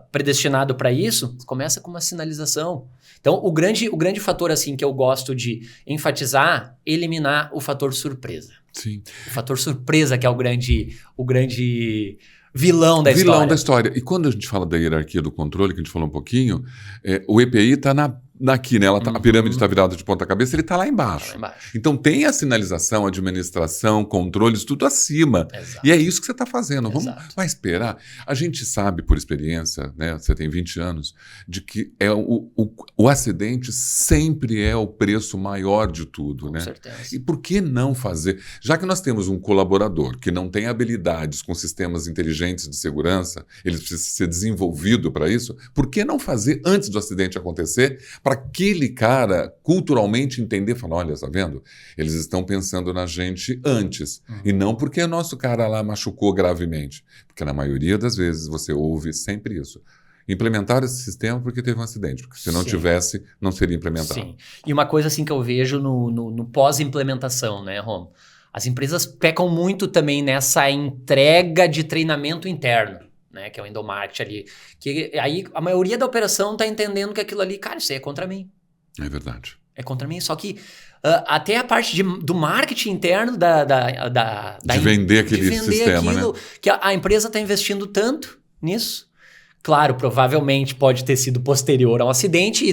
predestinado para isso, começa com uma sinalização. Então, o grande fator assim que eu gosto de enfatizar, eliminar o fator surpresa. Sim. O fator surpresa que é o grande vilão da história. E quando a gente fala da hierarquia do controle, que a gente falou um pouquinho, o EPI está aqui, né? A pirâmide está virada de ponta cabeça, ele está lá embaixo. Tá lá embaixo. Então tem a sinalização, administração, controles, tudo acima. Exato. E é isso que você está fazendo. Vamos Exato. vai esperar. A gente sabe, por experiência, né? Você tem 20 anos, de que o acidente sempre é o preço maior de tudo, né? Com certeza. E por que não fazer? Já que nós temos um colaborador que não tem habilidades com sistemas inteligentes de segurança, ele precisa ser desenvolvido para isso, por que não fazer antes do acidente acontecer, para aquele cara culturalmente entender, falar, olha, tá vendo? Eles estão pensando na gente antes, e não porque o nosso cara lá machucou gravemente, porque na maioria das vezes você ouve sempre isso. Implementaram esse sistema porque teve um acidente, porque se não Sim. tivesse, não seria implementado. Sim. E uma coisa assim que eu vejo no pós-implementação, né, Rom? As empresas pecam muito também nessa entrega de treinamento interno, né, que é o endomarketing ali. Que aí a maioria da operação tá entendendo que aquilo ali, cara, isso aí é contra mim. É verdade. É contra mim. Só que até a parte do marketing interno De vender aquele sistema, aquilo, né? que a empresa está investindo tanto nisso. Claro, provavelmente pode ter sido posterior ao acidente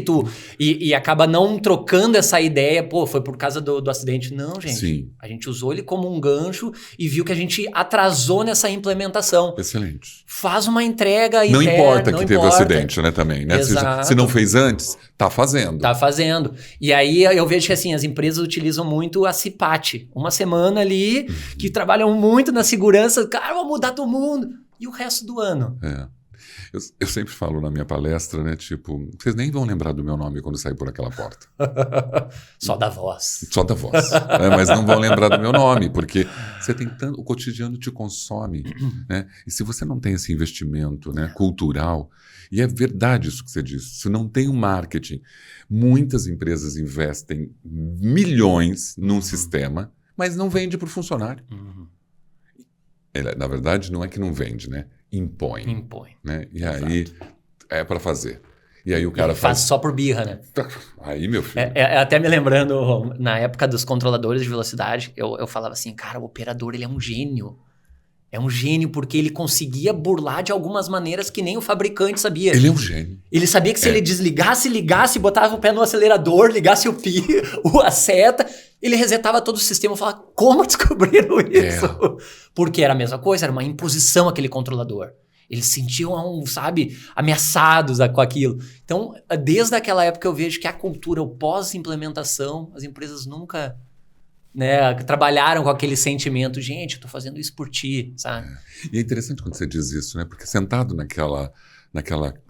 e acaba não trocando essa ideia, pô, foi por causa do acidente. Não, gente. Sim. A gente usou ele como um gancho e viu que a gente atrasou nessa implementação. Excelente. Faz uma entrega Não interna, importa não que teve importa. acidente, né, também, né? Exato. Se não fez antes, tá fazendo. Tá fazendo. E aí eu vejo que assim, as empresas utilizam muito a CIPAT. Uma semana ali, que trabalham muito na segurança, cara, vou mudar todo mundo. E o resto do ano? É. Eu sempre falo na minha palestra, né? Tipo, vocês nem vão lembrar do meu nome quando sair por aquela porta. Só da voz. Só da voz. Mas não vão lembrar do meu nome, porque você tem tanto. O cotidiano te consome, né? E se você não tem esse investimento, né, cultural, e é verdade isso que você disse, se não tem um marketing, muitas empresas investem milhões num sistema, mas não vende para o funcionário. Na verdade, não é que não vende, né? Impõe. Né? E Exato. aí é para fazer. E aí o cara faz só por birra, né? Aí, meu filho. Até me lembrando, na época dos controladores de velocidade, eu falava assim, cara, o operador ele é um gênio. É um gênio porque ele conseguia burlar de algumas maneiras que nem o fabricante sabia. Ele é um gênio. Ele sabia que se ele desligasse, ligasse, botava o pé no acelerador, ligasse a seta, ele resetava todo o sistema e falava, como descobriram isso? Porque era a mesma coisa, era uma imposição aquele controlador. Eles se sentiam, ameaçados com aquilo. Então, desde aquela época eu vejo que a cultura, o pós-implementação, as empresas nunca... né, trabalharam com aquele sentimento, gente, eu tô fazendo isso por ti, sabe? E é interessante quando você diz isso, né? Porque sentado naquela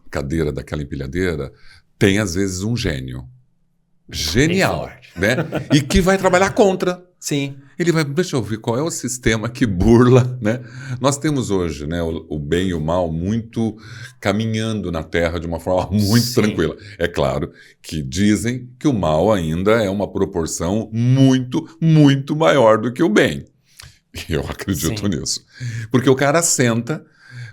cadeira daquela empilhadeira, tem às vezes um gênio. Genial, né? E que vai trabalhar contra. Sim. Ele vai, deixa eu ver qual é o sistema que burla, né? Nós temos hoje, né, o bem e o mal muito caminhando na Terra de uma forma muito tranquila. É claro que dizem que o mal ainda é uma proporção muito, muito maior do que o bem. Eu acredito nisso. Porque o cara senta,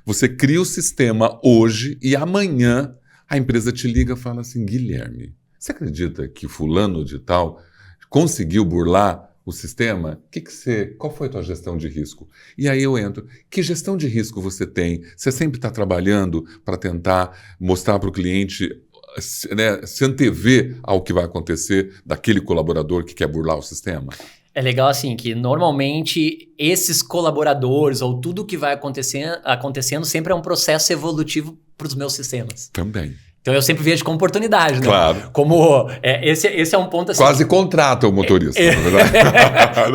você cria o sistema hoje e amanhã a empresa te liga e fala assim, Guilherme, você acredita que fulano de tal conseguiu burlar o sistema? Qual foi a tua gestão de risco? E aí eu entro. Que gestão de risco você tem? Você sempre está trabalhando para tentar mostrar para o cliente, né, se antever ao que vai acontecer daquele colaborador que quer burlar o sistema? É legal assim que normalmente esses colaboradores ou tudo que vai acontecendo sempre é um processo evolutivo para os meus sistemas. Também. Então eu sempre vejo como oportunidade, né? Claro. Como esse é um ponto assim. Quase contrata o motorista, na verdade.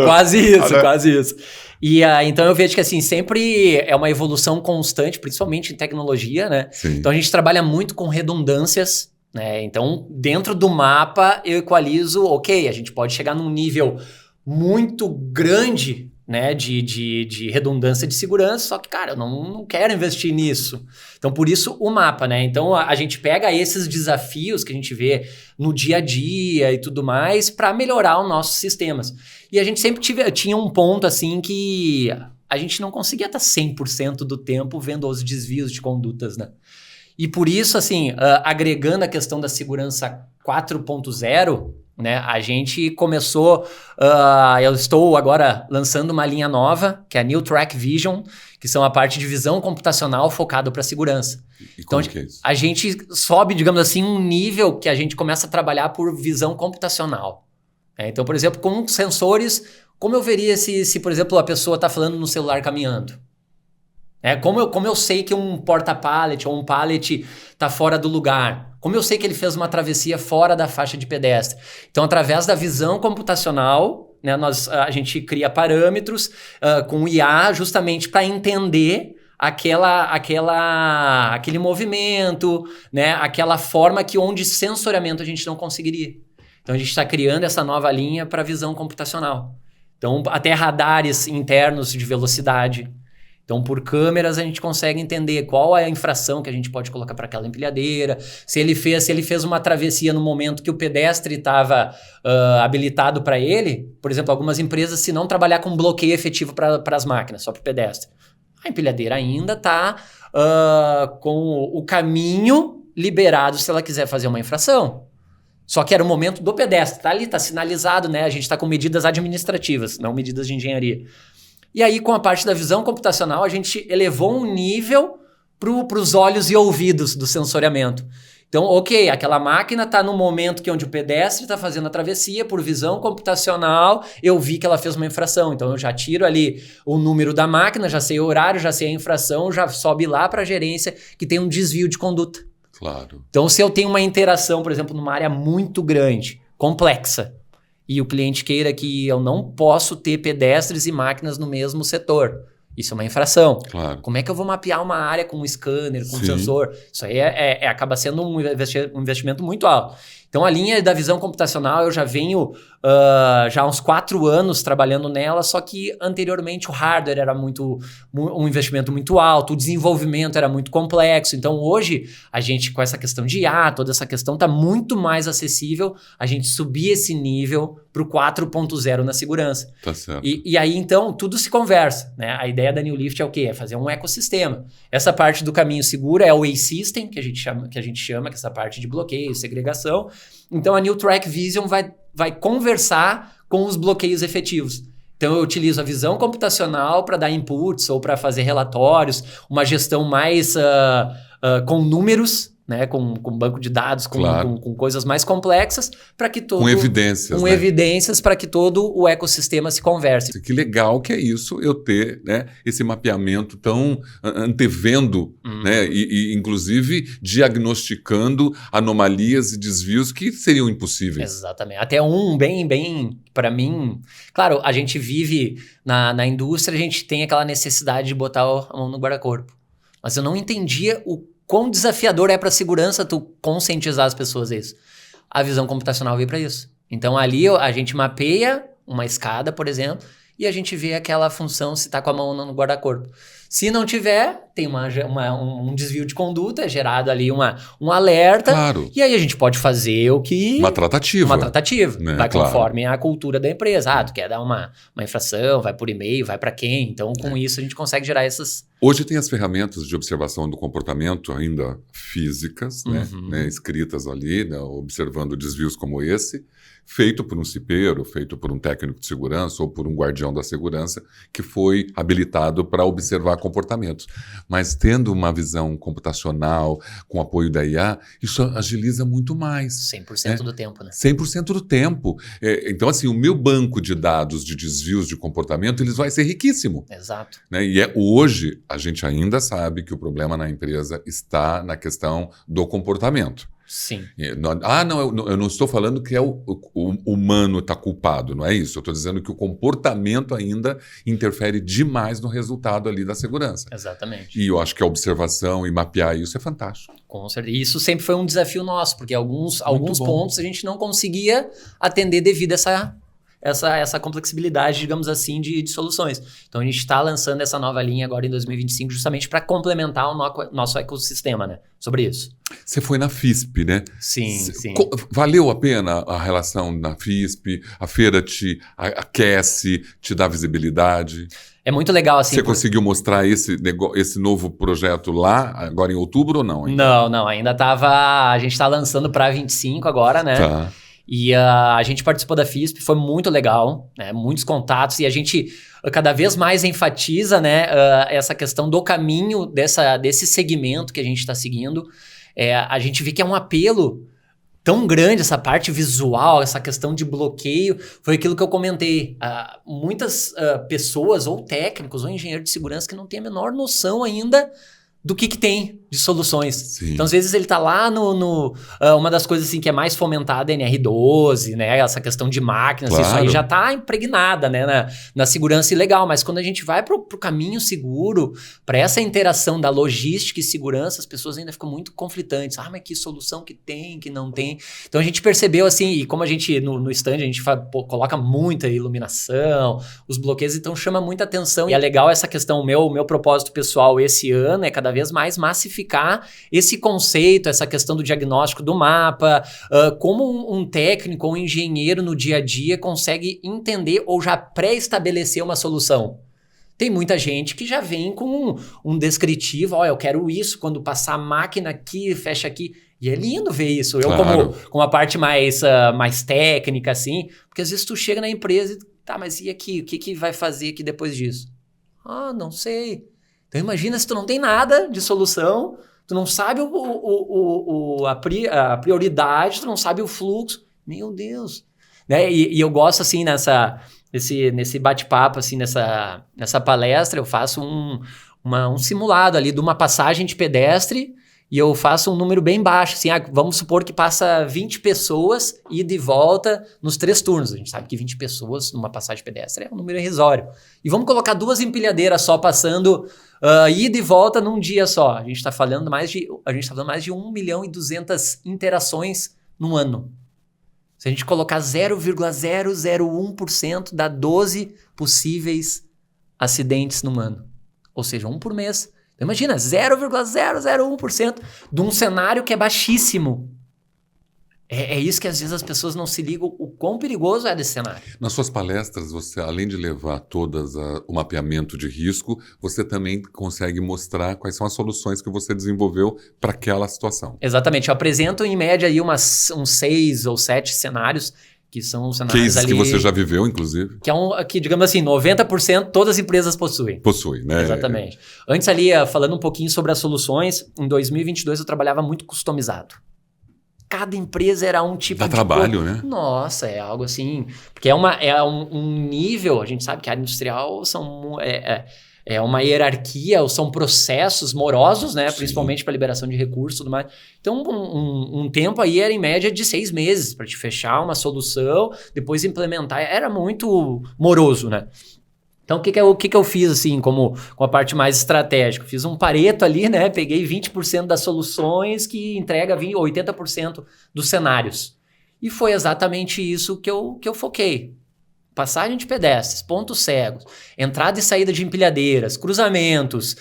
Quase isso. E então eu vejo que assim, sempre é uma evolução constante, principalmente em tecnologia, né? Sim. Então a gente trabalha muito com redundâncias, né? Então, dentro do mapa, eu equalizo, ok, a gente pode chegar num nível muito grande, né, de redundância de segurança, só que, cara, eu não quero investir nisso. Então, por isso, o mapa, né? Então, a gente pega esses desafios que a gente vê no dia a dia e tudo mais para melhorar os nossos sistemas. E a gente sempre tinha um ponto, assim, que a gente não conseguia estar 100% do tempo vendo os desvios de condutas, né? E por isso, assim, agregando a questão da segurança 4.0, né? A gente começou, eu estou agora lançando uma linha nova, que é a New Track Vision, que são a parte de visão computacional focada para segurança. E como que é isso? A gente sobe, digamos assim, um nível que a gente começa a trabalhar por visão computacional. Então, por exemplo, com sensores, como eu veria se por exemplo, a pessoa está falando no celular caminhando? Como eu sei que um porta-pallet ou um pallet está fora do lugar? Como eu sei que ele fez uma travessia fora da faixa de pedestre? Então, através da visão computacional, né, a gente cria parâmetros com IA justamente para entender aquele movimento, né, aquela forma onde sensoriamento a gente não conseguiria. Então, a gente está criando essa nova linha para visão computacional. Então, até radares internos de velocidade. Então, por câmeras, a gente consegue entender qual é a infração que a gente pode colocar para aquela empilhadeira, se ele fez uma travessia no momento que o pedestre estava habilitado para ele. Por exemplo, algumas empresas, se não trabalhar com bloqueio efetivo para as máquinas, só para o pedestre, a empilhadeira ainda está com o caminho liberado se ela quiser fazer uma infração. Só que era o momento do pedestre, tá ali, tá sinalizado, né? A gente está com medidas administrativas, não medidas de engenharia. E aí, com a parte da visão computacional, a gente elevou um nível para os olhos e ouvidos do sensoriamento. Então, ok, aquela máquina está no momento onde o pedestre está fazendo a travessia, por visão computacional, eu vi que ela fez uma infração. Então, eu já tiro ali o número da máquina, já sei o horário, já sei a infração, já sobe lá para a gerência que tem um desvio de conduta. Claro. Então, se eu tenho uma interação, por exemplo, numa área muito grande, complexa, e o cliente queira que eu não posso ter pedestres e máquinas no mesmo setor, isso é uma infração. Claro. Como é que eu vou mapear uma área com um scanner, com um Sim. sensor? Isso aí acaba sendo um investimento muito alto. Então, a linha da visão computacional, eu já venho já há uns 4 anos trabalhando nela, só que anteriormente o hardware era um investimento muito alto, o desenvolvimento era muito complexo. Então, hoje, a gente, com essa questão de IA, toda essa questão, está muito mais acessível a gente subir esse nível para o 4.0 na segurança. Tá certo. E aí, então, tudo se conversa, né? A ideia da New Lift é o quê? É fazer um ecossistema. Essa parte do caminho seguro é o A-System, que a gente chama, que é essa parte de bloqueio, segregação. Então, a New Track Vision vai conversar com os bloqueios efetivos. Então, eu utilizo a visão computacional para dar inputs ou para fazer relatórios, uma gestão mais com números, né, com banco de dados, Claro. com coisas mais complexas, para que todo... Com evidências, Com né? evidências para que todo o ecossistema se converse. Que legal que é isso, eu ter, né, esse mapeamento tão antevendo, né, e inclusive diagnosticando anomalias e desvios que seriam impossíveis. Exatamente. Até bem, para mim... Claro, a gente vive na indústria, a gente tem aquela necessidade de botar a mão no guarda-corpo. Mas eu não entendia o quão desafiador é para a segurança tu conscientizar as pessoas isso. A visão computacional veio para isso. Então, ali a gente mapeia uma escada, por exemplo, e a gente vê aquela função se está com a mão no guarda-corpo. Se não tiver, tem um desvio de conduta, é gerado ali um alerta. Claro. E aí a gente pode fazer o que... Uma tratativa. Uma tratativa. Né? Vai Claro. conforme a cultura da empresa. Tu quer dar uma infração, vai por e-mail, vai para quem? Então, com isso, a gente consegue gerar essas... Hoje tem as ferramentas de observação do comportamento ainda físicas, né, escritas ali, né, observando desvios como esse, feito por um cipeiro, feito por um técnico de segurança ou por um guardião da segurança que foi habilitado para observar comportamentos. Mas tendo uma visão computacional com apoio da IA, isso agiliza muito mais. 100% do tempo, né? 100% do tempo. Então, assim, o meu banco de dados de desvios de comportamento, eles vai ser riquíssimo. Exato. Né? E hoje, a gente ainda sabe que o problema na empresa está na questão do comportamento. Sim. Não, eu não estou falando que o humano está culpado, não é isso. Eu estou dizendo que o comportamento ainda interfere demais no resultado ali da segurança. Exatamente. E eu acho que a observação e mapear isso é fantástico. Com certeza. E isso sempre foi um desafio nosso, porque alguns bom. pontos a gente não conseguia atender devido a essa complexibilidade, digamos assim, de soluções. Então, a gente está lançando essa nova linha agora em 2025 justamente para complementar o nosso ecossistema, né? Sobre isso. Você foi na FISP, né? Sim. Valeu a pena a relação na FISP? A feira te aquece, te dá visibilidade? É muito legal, assim... Você conseguiu mostrar esse novo projeto lá, agora em outubro ou não? Não, ainda estava... A gente está lançando para 25 agora, né? Tá. E a gente participou da FISP, foi muito legal, né? Muitos contatos, e a gente cada vez mais enfatiza, né, essa questão do caminho desse segmento que a gente está seguindo. A gente vê que é um apelo tão grande, essa parte visual, essa questão de bloqueio, foi aquilo que eu comentei. Muitas pessoas, ou técnicos, ou engenheiros de segurança, que não têm a menor noção ainda do que tem de soluções. Sim. Então, às vezes, ele tá lá uma das coisas assim, que é mais fomentada é NR12, né? Essa questão de máquinas, Claro. isso aí já tá impregnada, né? Na segurança legal. Mas quando a gente vai pro caminho seguro, para essa interação da logística e segurança, as pessoas ainda ficam muito conflitantes. Mas que solução que tem, que não tem? Então, a gente percebeu assim, e como a gente, no stand, a gente coloca muita iluminação, os bloqueios, então chama muita atenção. E é legal essa questão, o meu propósito pessoal esse ano é cada vez mais massificar esse conceito, essa questão do diagnóstico do mapa, como um técnico ou um engenheiro no dia a dia consegue entender ou já pré-estabelecer uma solução. Tem muita gente que já vem com um descritivo, eu quero isso, quando passar a máquina aqui, fecha aqui. E é lindo ver isso. Eu, Claro. como a parte mais técnica, assim, porque às vezes tu chega na empresa e, tá, mas e aqui? O que vai fazer aqui depois disso? Não sei. Então imagina se tu não tem nada de solução, tu não sabe a prioridade, tu não sabe o fluxo. Meu Deus. Né? E eu gosto assim nesse bate-papo, assim, nessa palestra, eu faço um simulado ali de uma passagem de pedestre e eu faço um número bem baixo. Assim, vamos supor que passa 20 pessoas ida e volta nos 3 turnos. A gente sabe que 20 pessoas numa passagem pedestre é um número irrisório. E vamos colocar 2 empilhadeiras só passando ida e volta num dia só. A gente está falando mais de 1.200.000 interações no ano. Se a gente colocar 0,001%, dá 12 possíveis acidentes no ano. Ou seja, 1 por mês. Então, imagina, 0,001% de um cenário que é baixíssimo. É isso que às vezes as pessoas não se ligam o quão perigoso é desse cenário. Nas suas palestras, você, além de levar todas o mapeamento de risco, você também consegue mostrar quais são as soluções que você desenvolveu para aquela situação. Exatamente. Eu apresento em média aí uns 6 ou 7 cenários, que são cenários Cases ali... que você já viveu, inclusive. Que, digamos assim, 90% todas as empresas possuem. Possui, né? Exatamente. Antes ali, falando um pouquinho sobre as soluções, em 2022 eu trabalhava muito customizado. Cada empresa era um tipo Dá de... trabalho, né? Nossa, é algo assim... Porque é um nível... A gente sabe que a área industrial é uma hierarquia, ou são processos morosos, né? Sim. Principalmente para liberação de recursos e tudo mais. Então, um tempo aí era em média de 6 meses para te fechar uma solução, depois implementar. Era muito moroso, né? Então, o que eu fiz, assim, com a parte mais estratégica? Fiz um Pareto ali, né? Peguei 20% das soluções que entrega 80% dos cenários. E foi exatamente isso que eu foquei. Passagem de pedestres, pontos cegos, entrada e saída de empilhadeiras, cruzamentos,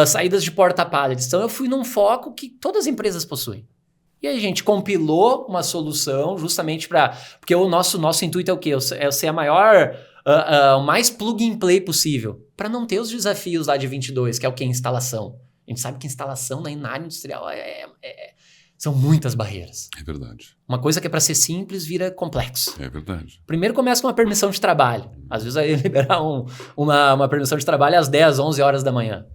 saídas de porta-pallets. Então, eu fui num foco que todas as empresas possuem. E aí a gente compilou uma solução justamente para... Porque o nosso intuito é o quê? É ser a maior... o mais plug and play possível, para não ter os desafios lá de 22, que é o que? Instalação. A gente sabe que instalação na área industrial são muitas barreiras. É verdade. Uma coisa que é para ser simples vira complexo. É verdade. Primeiro começa com uma permissão de trabalho. Às vezes aí liberar uma permissão de trabalho às 10, 11 horas da manhã.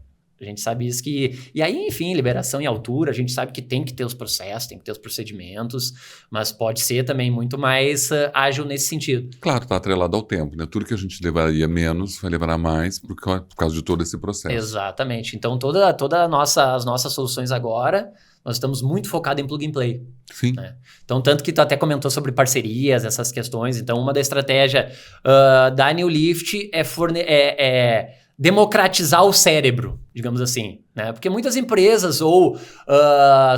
A gente sabe isso que... E aí, enfim, liberação em altura, a gente sabe que tem que ter os processos, tem que ter os procedimentos, mas pode ser também muito mais ágil nesse sentido. Claro, está atrelado ao tempo, né? Tudo que a gente levaria menos vai levar mais por causa de todo esse processo. Exatamente. Então, todas as nossas soluções agora, nós estamos muito focados em plug and play. Sim. Né? Então, tanto que tu até comentou sobre parcerias, essas questões. Então, uma da estratégia da New Lift é democratizar o cérebro, digamos assim, né? Porque muitas empresas ou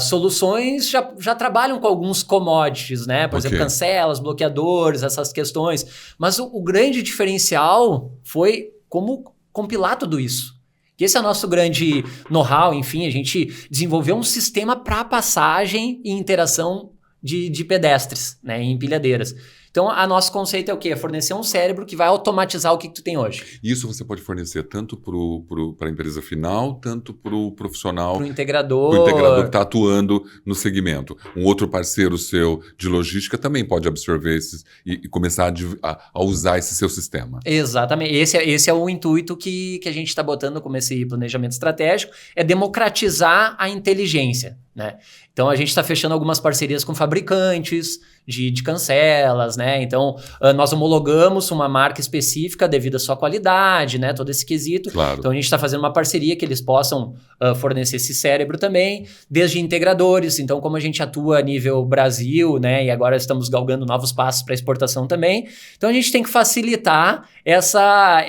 soluções já trabalham com alguns commodities, né? Por exemplo, cancelas, bloqueadores, essas questões. Mas o grande diferencial foi como compilar tudo isso. E esse é o nosso grande know-how, enfim, a gente desenvolveu um sistema para passagem e interação de pedestres, né? Em empilhadeiras. Então, a nosso conceito é o quê? É fornecer um cérebro que vai automatizar o que tu tem hoje. Isso você pode fornecer tanto para a empresa final, tanto para o profissional, Para o integrador. Para o integrador que está atuando no segmento. Um outro parceiro seu de logística também pode absorver esses e começar a usar esse seu sistema. Exatamente. Esse é o intuito que a gente está botando como esse planejamento estratégico, é democratizar a inteligência, né? Então, a gente está fechando algumas parcerias com fabricantes de cancelas, né? Então, nós homologamos uma marca específica devido à sua qualidade, né? Todo esse quesito. Claro. Então, a gente está fazendo uma parceria que eles possam fornecer esse cérebro também, desde integradores. Então, como a gente atua a nível Brasil, né? E agora estamos galgando novos passos para exportação também. Então, a gente tem que facilitar essa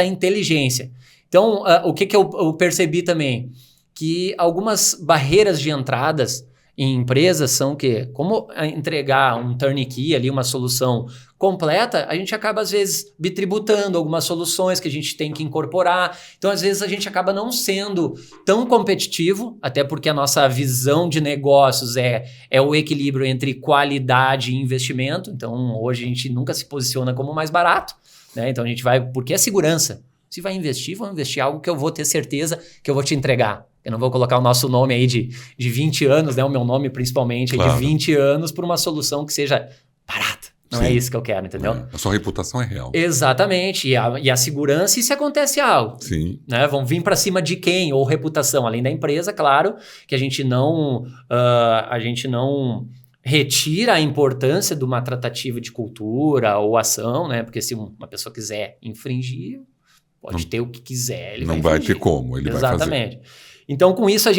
inteligência. Então, o que eu percebi também? Que algumas barreiras de entradas em empresas são que, como entregar um turnkey ali, uma solução completa, a gente acaba, às vezes, bitributando algumas soluções que a gente tem que incorporar. Então, às vezes, a gente acaba não sendo tão competitivo, até porque a nossa visão de negócios é o equilíbrio entre qualidade e investimento. Então, hoje a gente nunca se posiciona como mais barato, né? Então, a gente vai... Porque é segurança. Se vai investir, vamos investir algo que eu vou ter certeza que eu vou te entregar. Eu não vou colocar o nosso nome aí de 20 anos, né? O meu nome principalmente claro. De 20 anos por uma solução que seja barata. Não Sim. é isso que eu quero, entendeu? A sua reputação é real. Exatamente. E a segurança, e se acontece algo? Sim. Né? Vão vir para cima de quem? Ou reputação, além da empresa, claro, que a gente não retira a importância de uma tratativa de cultura ou ação, né? Porque se uma pessoa quiser infringir, pode ter o que quiser, ele não vai infringir. ter como, ele Exatamente. vai fazer. Então, com isso,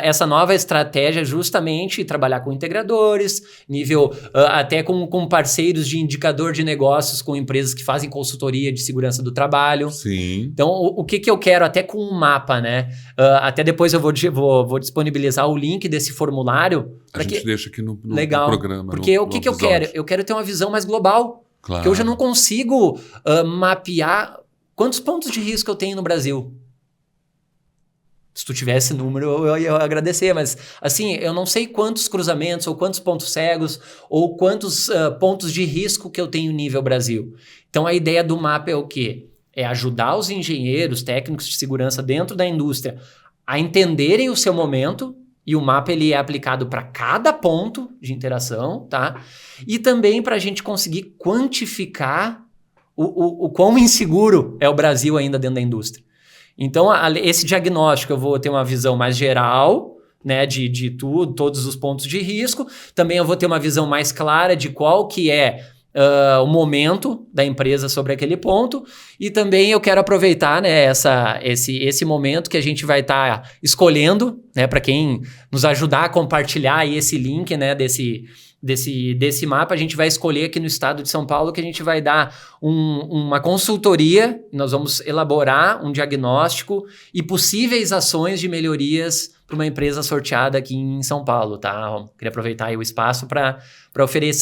essa nova estratégia é justamente trabalhar com integradores, nível até com parceiros de indicador de negócios, com empresas que fazem consultoria de segurança do trabalho. Sim. Então, o que eu quero, até com um mapa, né? Até depois eu vou disponibilizar o link desse formulário. A gente deixa aqui no Legal. Programa. Porque o que eu quero? Eu quero ter uma visão mais global. Claro. Porque hoje eu não consigo mapear quantos pontos de risco eu tenho no Brasil. Se tu tivesse número, eu ia agradecer, mas assim, eu não sei quantos cruzamentos ou quantos pontos cegos ou quantos pontos de risco que eu tenho nível Brasil. Então, a ideia do mapa é o quê? É ajudar os engenheiros, técnicos de segurança dentro da indústria a entenderem o seu momento, e o mapa ele é aplicado para cada ponto de interação, tá? E também para a gente conseguir quantificar o quão inseguro é o Brasil ainda dentro da indústria. Então, esse diagnóstico eu vou ter uma visão mais geral, né, de tudo, todos os pontos de risco. Também eu vou ter uma visão mais clara de qual que é o momento da empresa sobre aquele ponto. E também eu quero aproveitar, né, esse momento que a gente vai estar escolhendo, né, para quem nos ajudar a compartilhar aí esse link, né, desse mapa, a gente vai escolher aqui no estado de São Paulo que a gente vai dar uma consultoria, nós vamos elaborar um diagnóstico e possíveis ações de melhorias para uma empresa sorteada aqui em São Paulo, tá? Queria aproveitar aí o espaço para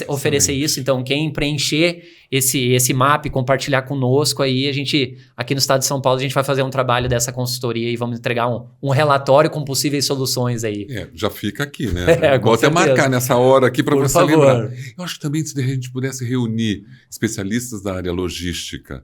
oferecer isso. Então, quem preencher esse mapa e compartilhar conosco aí, a gente, aqui no estado de São Paulo, a gente vai fazer um trabalho dessa consultoria e vamos entregar um relatório com possíveis soluções aí. Já fica aqui, né? Vou até certeza. marcar nessa hora aqui para você favor. lembrar. Eu acho que também se a gente pudesse reunir especialistas da área logística,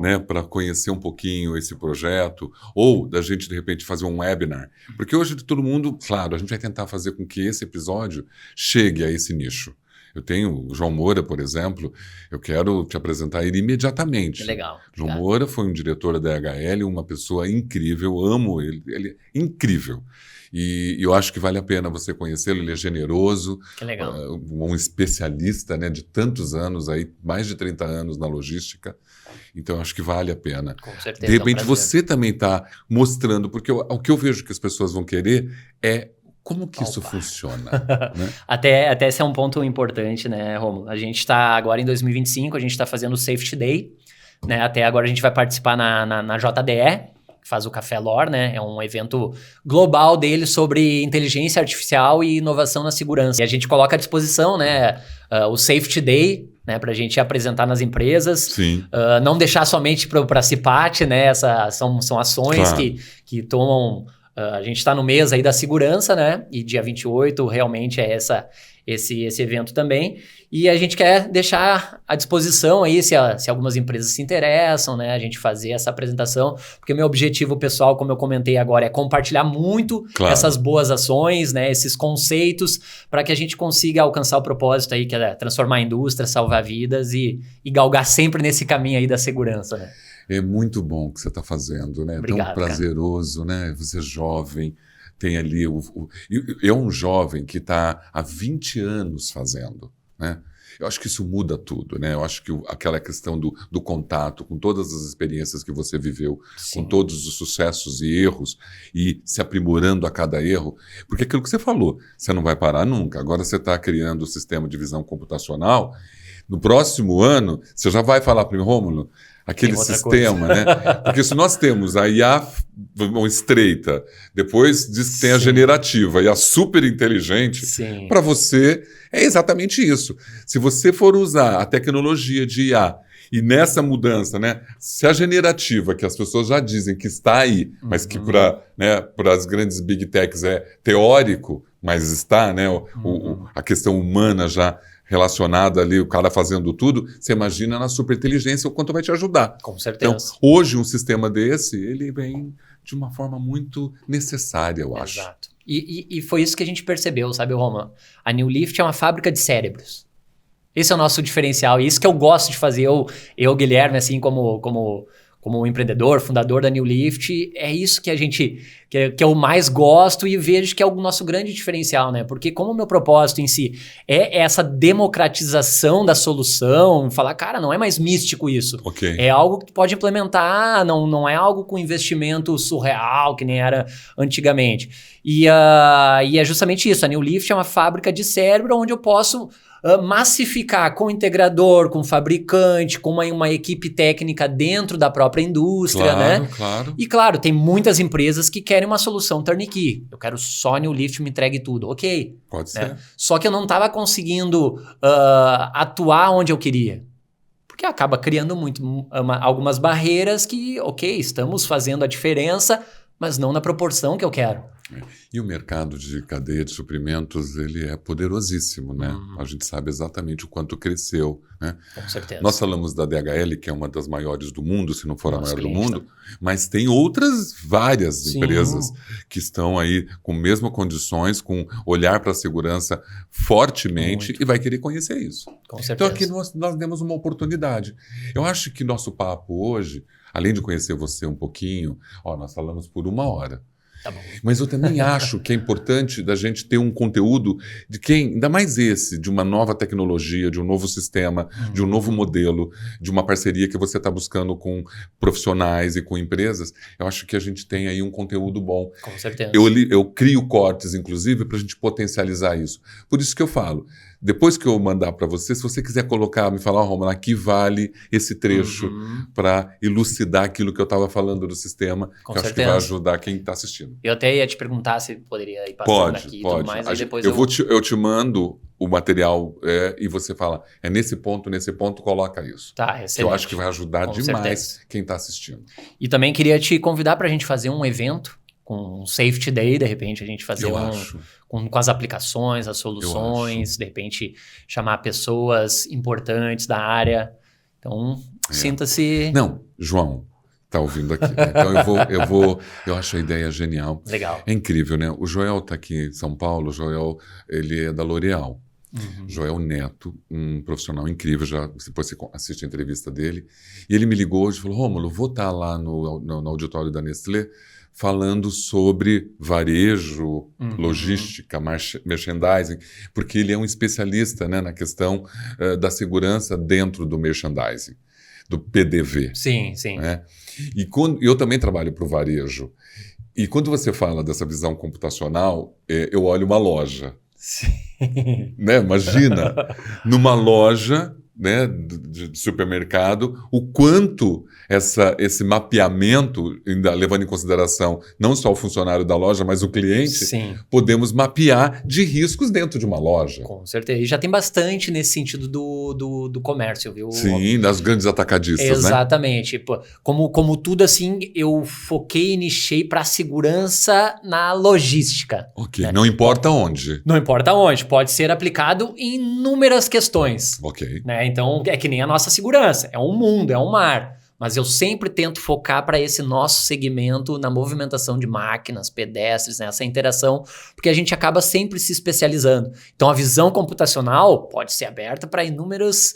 né, para conhecer um pouquinho esse projeto, ou da gente, de repente, fazer um webinar. Porque hoje todo mundo, claro, a gente vai tentar fazer com que esse episódio chegue a esse nicho. Eu tenho o João Moura, por exemplo, eu quero te apresentar ele imediatamente. Que legal. João Moura foi um diretor da DHL, uma pessoa incrível, amo ele é incrível. E eu acho que vale a pena você conhecê-lo, ele é generoso, Que legal. Um especialista, né, de tantos anos, aí, mais de 30 anos na logística, então eu acho que vale a pena. Com certeza. De repente você também está mostrando, porque o que eu vejo que as pessoas vão querer é como que isso funciona. Né? Até esse é um ponto importante, né, Rômulo? A gente está agora em 2025, a gente está fazendo o Safety Day, né? Até agora a gente vai participar na JDE, que faz o Café Lore, né? É um evento global dele sobre inteligência artificial e inovação na segurança. E a gente coloca à disposição, né, o Safety Day, né, para a gente apresentar nas empresas. Sim. Não deixar somente para CIPAT, né? São ações, claro, que tomam A gente está no mês aí da segurança, né? E dia 28 realmente é esse evento também. E a gente quer deixar à disposição aí, se algumas empresas se interessam, né? A gente fazer essa apresentação. Porque o meu objetivo pessoal, como eu comentei agora, é compartilhar muito essas boas ações, né? Esses conceitos, para que a gente consiga alcançar o propósito aí, que é transformar a indústria, salvar vidas e galgar sempre nesse caminho aí da segurança, né? É muito bom o que você está fazendo, né? Obrigado, tão prazeroso, né? Você é jovem, tem ali... É um jovem que está há 20 anos fazendo, né? Eu acho que isso muda tudo, né? Eu acho que aquela questão do contato com todas as experiências que você viveu, Sim. com todos os sucessos e erros, e se aprimorando a cada erro, porque aquilo que você falou, você não vai parar nunca. Agora você está criando o sistema de visão computacional, no próximo ano, você já vai falar para mim, Rômulo, aquele sistema, né? Porque se nós temos a IA estreita, depois diz que tem a generativa e a super inteligente, para você é exatamente isso. Se você for usar a tecnologia de IA e nessa mudança, né? Se a generativa, que as pessoas já dizem que está aí, mas que para as grandes big techs é teórico, mas está, né? A questão humana já relacionada ali, o cara fazendo tudo, você imagina na superinteligência o quanto vai te ajudar. Com certeza. Então, hoje um sistema desse, ele vem de uma forma muito necessária, eu acho. Exato. E foi isso que a gente percebeu, sabe, Roma? A New Lift é uma fábrica de cérebros. Esse é o nosso diferencial, e isso que eu gosto de fazer. Eu Guilherme, assim, como empreendedor, fundador da New Lift, é isso que que eu mais gosto e vejo que é o nosso grande diferencial, né? Porque como o meu propósito em si é essa democratização da solução, falar, cara, não é mais místico isso. Okay. É algo que pode implementar, não é algo com investimento surreal, que nem era antigamente. E é justamente isso, a New Lift é uma fábrica de cérebro onde eu posso massificar com integrador, com fabricante, com uma equipe técnica dentro da própria indústria, né? Claro. E claro, tem muitas empresas que querem uma solução turnkey. Eu quero só a New Lift me entregue tudo. Ok. Pode ser. Né? Só que eu não estava conseguindo atuar onde eu queria. Porque acaba criando algumas barreiras que, ok, estamos fazendo a diferença, mas não na proporção que eu quero. E o mercado de cadeia de suprimentos, ele é poderosíssimo, né? A gente sabe exatamente o quanto cresceu, né? Com certeza. Nós falamos da DHL, que é uma das maiores do mundo, se não for a maior do mundo, mas tem outras várias empresas que estão aí com mesmas condições, com olhar para a segurança fortemente e vai querer conhecer isso. Com certeza. Então aqui nós demos uma oportunidade. Eu acho que nosso papo hoje, além de conhecer você um pouquinho, nós falamos por 1 hora. Tá bom. Mas eu também acho que é importante da gente ter um conteúdo de ainda mais de uma nova tecnologia, de um novo sistema, de um novo modelo, de uma parceria que você está buscando com profissionais e com empresas. Eu acho que a gente tem aí um conteúdo bom. Com certeza. Eu crio cortes, inclusive, para a gente potencializar isso. Por isso que eu falo, depois que eu mandar para você, se você quiser colocar, me falar, Romulo, aqui vale esse trecho para elucidar aquilo que eu estava falando do sistema, Com que eu acho que vai ajudar quem está assistindo. Eu até ia te perguntar se poderia ir passando aqui e tudo mais, aí depois eu te mando o material e você fala, nesse ponto, coloca isso. Tá, excelente. Que eu acho que vai ajudar demais certeza. Quem está assistindo. E também queria te convidar para a gente fazer um evento com um Safety Day, de repente a gente fazer com as aplicações, as soluções, de repente chamar pessoas importantes da área. Então, sinta-se... Não, João, tá ouvindo aqui. Né? Então eu acho a ideia genial. Legal. É incrível, né? O Joel tá aqui em São Paulo, o Joel, ele é da L'Oréal. Joel Neto, um profissional incrível, depois você assiste a entrevista dele, e ele me ligou hoje e falou, Rômulo, vou estar lá no auditório da Nestlé falando sobre varejo, logística, merchandising, porque ele é um especialista, né, na questão da segurança dentro do merchandising, do PDV. Sim. Né? E eu também trabalho para o varejo. E quando você fala dessa visão computacional, eu olho uma loja. Sim. Né? Imagina, numa loja né, de supermercado, o quanto esse mapeamento, ainda levando em consideração não só o funcionário da loja, mas o cliente, Sim. podemos mapear de riscos dentro de uma loja. Com certeza. E já tem bastante nesse sentido do comércio, viu? Sim, das grandes atacadistas, Exatamente. Pô, como tudo assim, eu foquei e nichei para segurança na logística. Ok, né? não importa onde. Não importa onde, pode ser aplicado em inúmeras questões. Ok. Né? Então, é que nem a nossa segurança. É um mundo, é um mar. Mas eu sempre tento focar para esse nosso segmento na movimentação de máquinas, pedestres, nessa interação, porque a gente acaba sempre se especializando. Então, a visão computacional pode ser aberta para inúmeros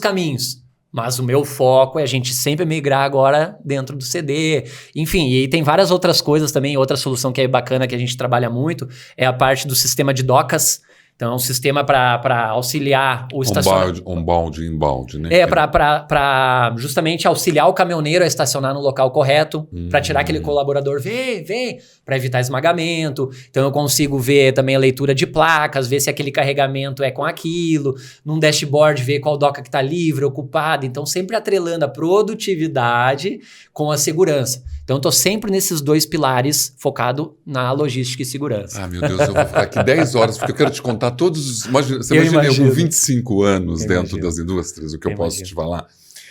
caminhos. Mas o meu foco é a gente sempre migrar agora dentro do CD. Enfim, e aí tem várias outras coisas também. Outra solução que é bacana, que a gente trabalha muito, é a parte do sistema de docas. Então, é um sistema para auxiliar o estacionamento. On-bound e inbound, né? Para justamente auxiliar o caminhoneiro a estacionar no local correto, para tirar aquele colaborador, vem, para evitar esmagamento. Então, eu consigo ver também a leitura de placas, ver se aquele carregamento é com aquilo, num dashboard, ver qual doca que está livre, ocupada. Então, sempre atrelando a produtividade com a segurança. Então, eu estou sempre nesses dois pilares, focado na logística e segurança. Ah, meu Deus, eu vou ficar aqui 10 horas, porque eu quero te contar todos os... Você imagina eu com 25 anos dentro das indústrias, o que eu posso te falar?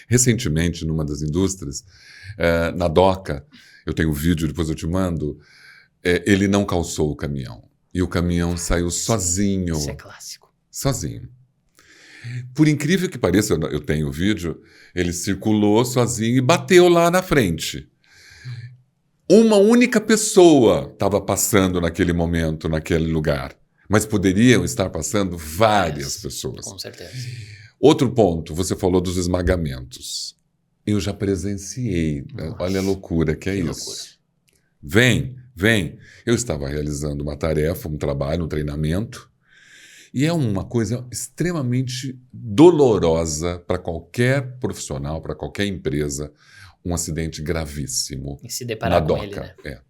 Recentemente, numa das indústrias, na doca, eu tenho um vídeo, depois eu te mando, ele não calçou o caminhão. E o caminhão saiu sozinho. Isso é clássico. Sozinho. Por incrível que pareça, eu tenho o vídeo, ele circulou sozinho e bateu lá na frente. Uma única pessoa estava passando naquele momento, naquele lugar. Mas poderiam estar passando várias pessoas. Com certeza. Outro ponto, você falou dos esmagamentos. Eu já presenciei. Nossa, olha a loucura que é isso. Loucura. Vem. Eu estava realizando uma tarefa, um trabalho, um treinamento. E é uma coisa extremamente dolorosa para qualquer profissional, para qualquer empresa, um acidente gravíssimo e se deparar na com doca. Ele, né?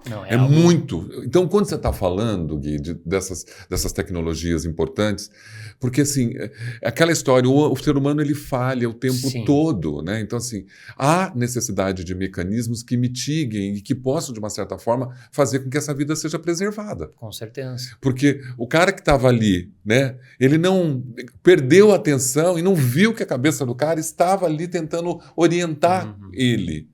Não, é algo... muito. Então, quando você está falando, Gui, dessas tecnologias importantes, porque assim, aquela história, o ser humano ele falha o tempo todo, né? Então, assim, há necessidade de mecanismos que mitiguem e que possam, de uma certa forma, fazer com que essa vida seja preservada. Com certeza. Porque o cara que estava ali, né? Ele não perdeu a atenção e não viu que a cabeça do cara estava ali tentando orientar ele.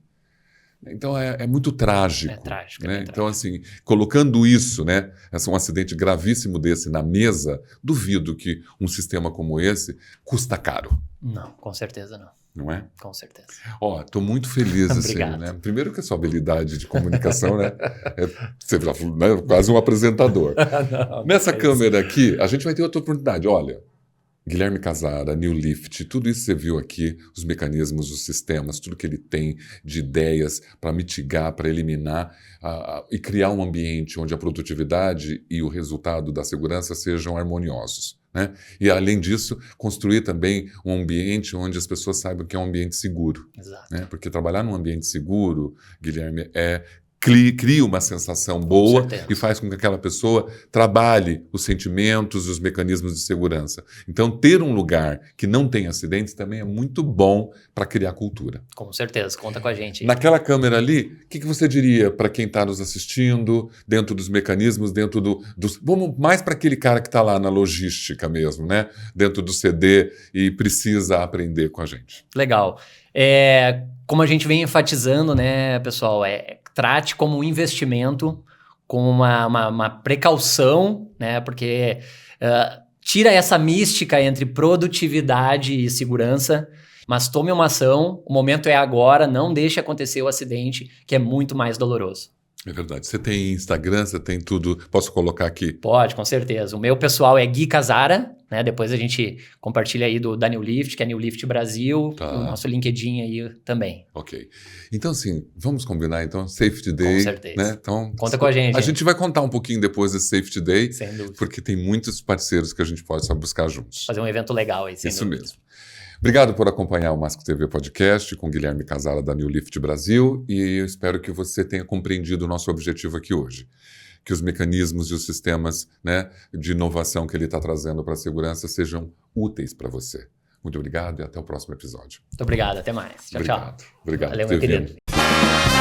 Então é muito trágico. É trágico. Né? Então, assim, colocando isso, né, um acidente gravíssimo desse na mesa, duvido que um sistema como esse custa caro. Não, com certeza não. Não é? Com certeza. Estou muito feliz. Assim, né? Primeiro que a sua habilidade de comunicação, né? Você já falou, né? Quase um apresentador. Não, nessa câmera aqui, a gente vai ter outra oportunidade. Olha, Guilherme Casara, New Lift, tudo isso você viu aqui, os mecanismos, os sistemas, tudo que ele tem de ideias para mitigar, para eliminar e criar um ambiente onde a produtividade e o resultado da segurança sejam harmoniosos. Né? E, além disso, construir também um ambiente onde as pessoas saibam que é um ambiente seguro. Exato. Né? Porque trabalhar num ambiente seguro, Guilherme, cria uma sensação boa e faz com que aquela pessoa trabalhe os sentimentos e os mecanismos de segurança. Então, ter um lugar que não tem acidentes também é muito bom para criar cultura. Com certeza, conta com a gente. Naquela câmera ali, o que você diria para quem está nos assistindo, dentro dos mecanismos, dentro vamos mais para aquele cara que está lá na logística mesmo, né? Dentro do CD e precisa aprender com a gente. Legal. Como a gente vem enfatizando, né, pessoal, trate como um investimento, como uma precaução, né? Porque tira essa mística entre produtividade e segurança, mas tome uma ação, o momento é agora, não deixe acontecer o acidente, que é muito mais doloroso. É verdade. Você tem Instagram, você tem tudo. Posso colocar aqui? Pode, com certeza. O meu pessoal é Gui Casara, né? Depois a gente compartilha aí da New Lift, que é New Lift Brasil, o nosso LinkedIn aí também. Ok. Então, assim, vamos combinar, então, Safety Day. Com certeza. Né? Então, conta com a gente. A gente vai contar um pouquinho depois desse Safety Day, sem dúvida, porque tem muitos parceiros que a gente pode só buscar juntos. Fazer um evento legal aí, sem Isso dúvida. mesmo. Obrigado por acompanhar o Masco TV Podcast com Guilherme Casara da New Lift Brasil e eu espero que você tenha compreendido o nosso objetivo aqui hoje. Que os mecanismos e os sistemas, né, de inovação que ele está trazendo para a segurança sejam úteis para você. Muito obrigado e até o próximo episódio. Muito obrigado, até mais. Tchau, tchau. Obrigado Valeu, por meu ter querido. vindo.